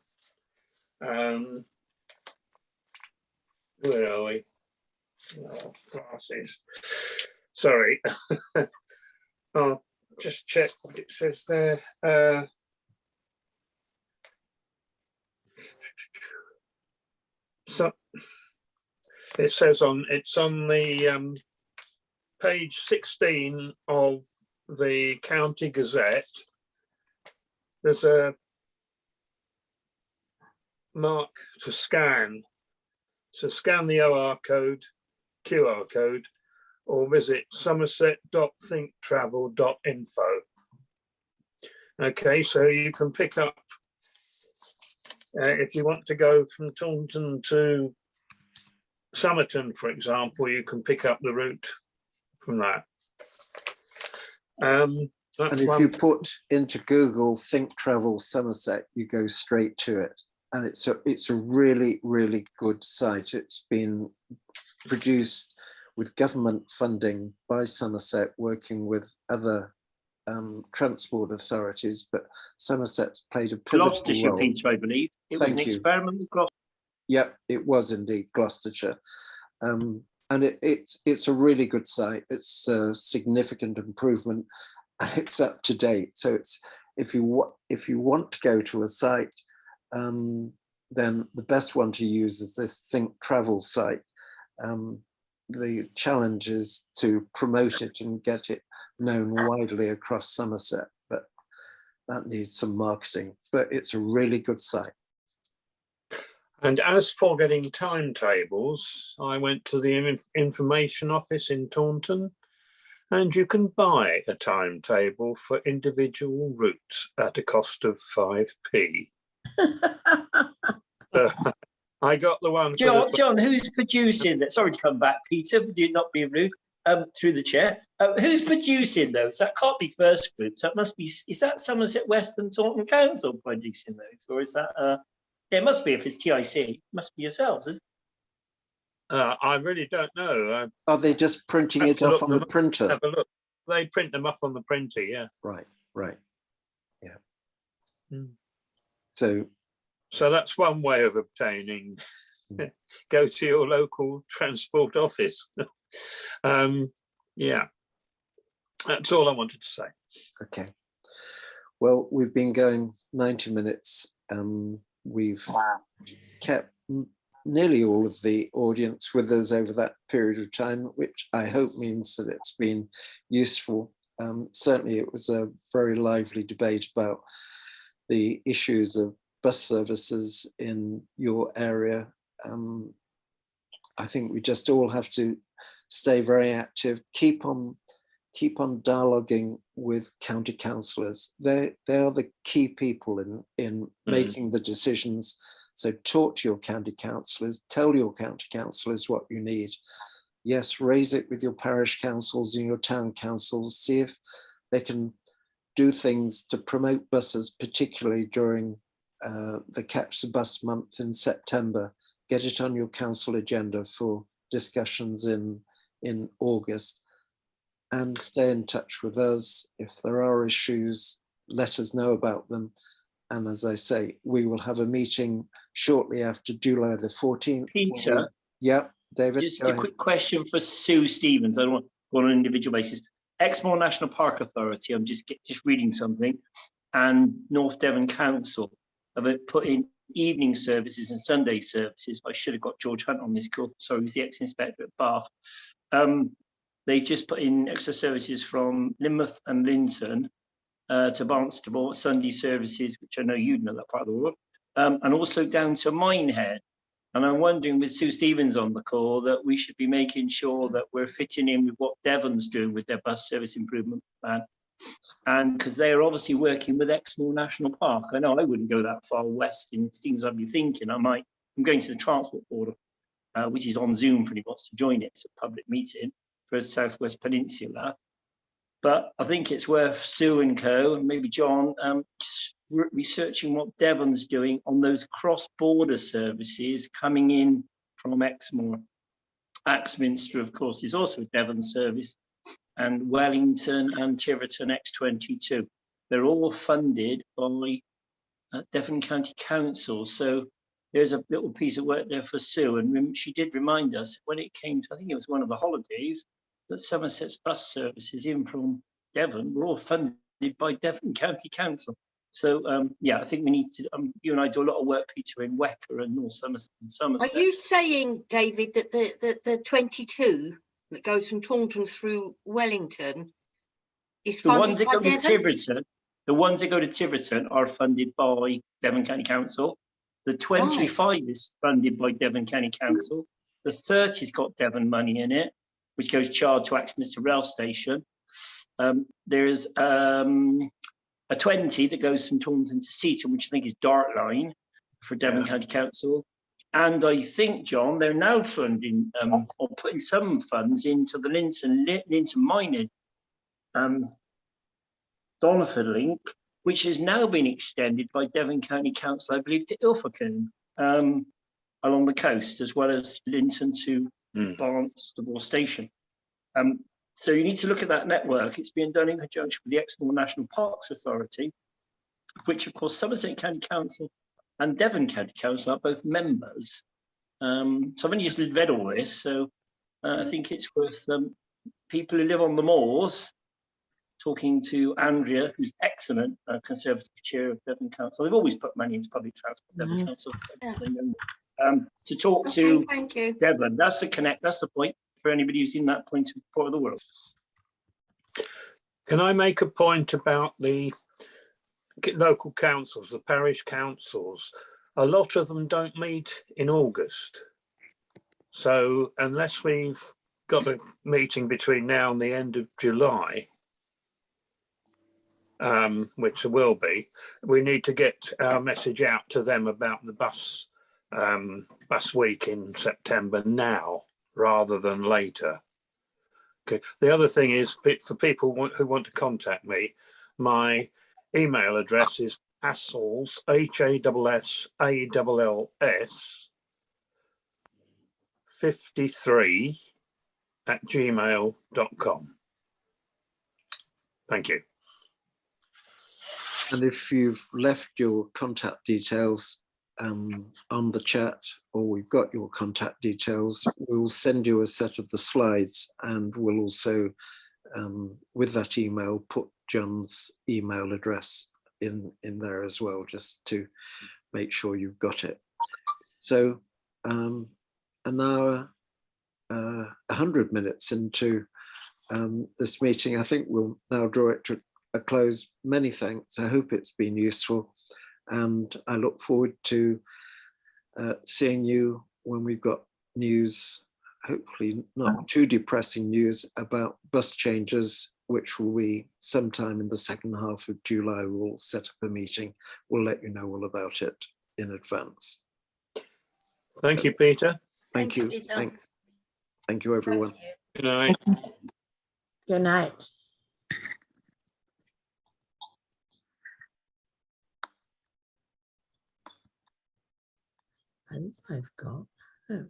[SPEAKER 2] Where are we? Oh, glasses. Sorry. I'll just check what it says there. So it says it's on the page 16 of the County Gazette. There's a mark to scan. So scan the OR code, QR code, or visit somerset.thinktravel.info. Okay, so you can pick up, if you want to go from Taunton to Somerton, for example, you can pick up the route from that.
[SPEAKER 1] And if you put into Google Think Travel Somerset, you go straight to it. And it's a really, really good site. It's been produced with government funding by Somerset, working with other transport authorities, but Somerset's played a pivotal
[SPEAKER 6] Gloucestershire,
[SPEAKER 1] role.
[SPEAKER 6] Peter, I believe. It was an experiment with Gloucestershire.
[SPEAKER 1] Yep, it was indeed Gloucestershire. And it's a really good site. It's a significant improvement and it's up to date. So it's if you want to go to a site, then the best one to use is this Think Travel site. The challenge is to promote it and get it known widely across Somerset, but that needs some marketing, but it's a really good site.
[SPEAKER 2] And as for getting timetables, I went to the information office in Taunton, and you can buy a timetable for individual routes at a cost of 5p. I got the one.
[SPEAKER 6] John, who's producing that? Sorry to come back, Peter, but do not be rude. Through the chair. Who's producing those? That can't be First Group. So it must be. Is that Somerset West and Taunton Council producing those, or is that? It must be if it's TIC. It must be yourselves. Isn't it?
[SPEAKER 2] I really don't know.
[SPEAKER 1] Are they just printing it off on the printer?
[SPEAKER 2] Have a look. They print them off on the printer, yeah.
[SPEAKER 1] Right. Yeah.
[SPEAKER 2] Mm.
[SPEAKER 1] So
[SPEAKER 2] that's one way of obtaining go to your local transport office. Yeah, that's all I wanted to say.
[SPEAKER 1] Okay. Well, we've been going 90 minutes. We've kept nearly all of the audience with us over that period of time, which I hope means that it's been useful. Certainly it was a very lively debate about the issues of bus services in your area. I think we just all have to stay very active, keep on dialoguing with county councillors. They are the key people in making the decisions. So talk to your county councillors, tell your county councillors what you need. Yes, raise it with your parish councils and your town councils, see if they can do things to promote buses, particularly during the Catch the Bus month in September. Get it on your council agenda for discussions in August, and stay in touch with us. If there are issues, let us know about them. And as I say, we will have a meeting shortly after July the 14th.
[SPEAKER 6] Peter?
[SPEAKER 1] Yeah, David,
[SPEAKER 6] Just
[SPEAKER 1] go
[SPEAKER 6] a
[SPEAKER 1] ahead.
[SPEAKER 6] quick question for Sue Stevens. I don't want to go on an individual basis. Exmoor National Park Authority, I'm just reading something, and North Devon Council have put in evening services and Sunday services. I should have got George Hunt on this call. Sorry, he's the ex-inspector at Bath. They've just put in extra services from Lynmouth and Linton to Barnstable, Sunday services, which I know you'd know that part of the world, and also down to Minehead. And I'm wondering, with Sue Stevens on the call, that we should be making sure that we're fitting in with what Devon's doing with their bus service improvement plan. And because they're obviously working with Exmoor National Park. I know I wouldn't go that far west in things I'd be thinking. I'm going to the Transport Board, which is on Zoom for anyone who wants to join it. It's a public meeting for South West Peninsula. But I think it's worth Sue and co, and maybe John, just researching what Devon's doing on those cross-border services coming in from Exmoor. Axminster, of course, is also a Devon service, and Wellington and Tiverton X22. They're all funded by Devon County Council. So there's a little piece of work there for Sue. And she did remind us when it came to, I think it was one of the holidays, that Somerset's bus services in from Devon were all funded by Devon County Council. So yeah, I think we need to, you and I do a lot of work, Peter, in Wecker and North Somerset and Somerset.
[SPEAKER 4] Are you saying, David, that the 22 that goes from Taunton through Wellington is
[SPEAKER 6] The
[SPEAKER 4] funded
[SPEAKER 6] ones that
[SPEAKER 4] by
[SPEAKER 6] go to
[SPEAKER 4] Devon?
[SPEAKER 6] Tiverton, the ones that go to Tiverton are funded by Devon County Council. The 25 is funded by Devon County Council. The 30's got Devon money in it, which goes charged to Axminster Rail Station. There's a 20 that goes from Taunton to Seaton, which I think is Dart Line for Devon County Council. And I think, John, they're now funding or putting some funds into the Linton Minehead Doniford link, which has now been extended by Devon County Council, I believe, to Ilfracombe along the coast, as well as Linton to Barnstable Station. So you need to look at that network. It's being done in conjunction with the Exmoor National Parks Authority, which, of course, Somerset County Council and Devon County Council are both members. So I've only just read all this, so I think it's worth people who live on the moors talking to Andrea, who's excellent Conservative chair of Devon Council. They've always put money into public transport, Devon Council, to talk to
[SPEAKER 4] thank you.
[SPEAKER 6] Devon. That's the connect. That's the point for anybody who's in that part of the world.
[SPEAKER 2] Can I make a point about the local councils, the parish councils? A lot of them don't meet in August. So unless we've got a meeting between now and the end of July, which there will be, we need to get our message out to them about the bus week in September now rather than later. Okay. The other thing is, for people who want to contact me, my email address is Hassalls, HASSALLS 53@gmail.com. Thank you.
[SPEAKER 1] And if you've left your contact details on the chat, or we've got your contact details. We'll send you a set of the slides, and we'll also, with that email, put John's email address in there as well, just to make sure you've got it. So an hour, 100 minutes into this meeting, I think we'll now draw it to a close. Many thanks. I hope it's been useful, and I look forward to seeing you when we've got news, hopefully not too depressing news, about bus changes, which will be sometime in the second half of July. We'll set up a meeting. We'll let you know all about it in advance.
[SPEAKER 2] Thank you, Peter.
[SPEAKER 1] Thank you.
[SPEAKER 4] Peter.
[SPEAKER 1] Thanks. Thank you, everyone.
[SPEAKER 4] Thank you.
[SPEAKER 2] Good night.
[SPEAKER 9] Good night.
[SPEAKER 8] And I've got, oh.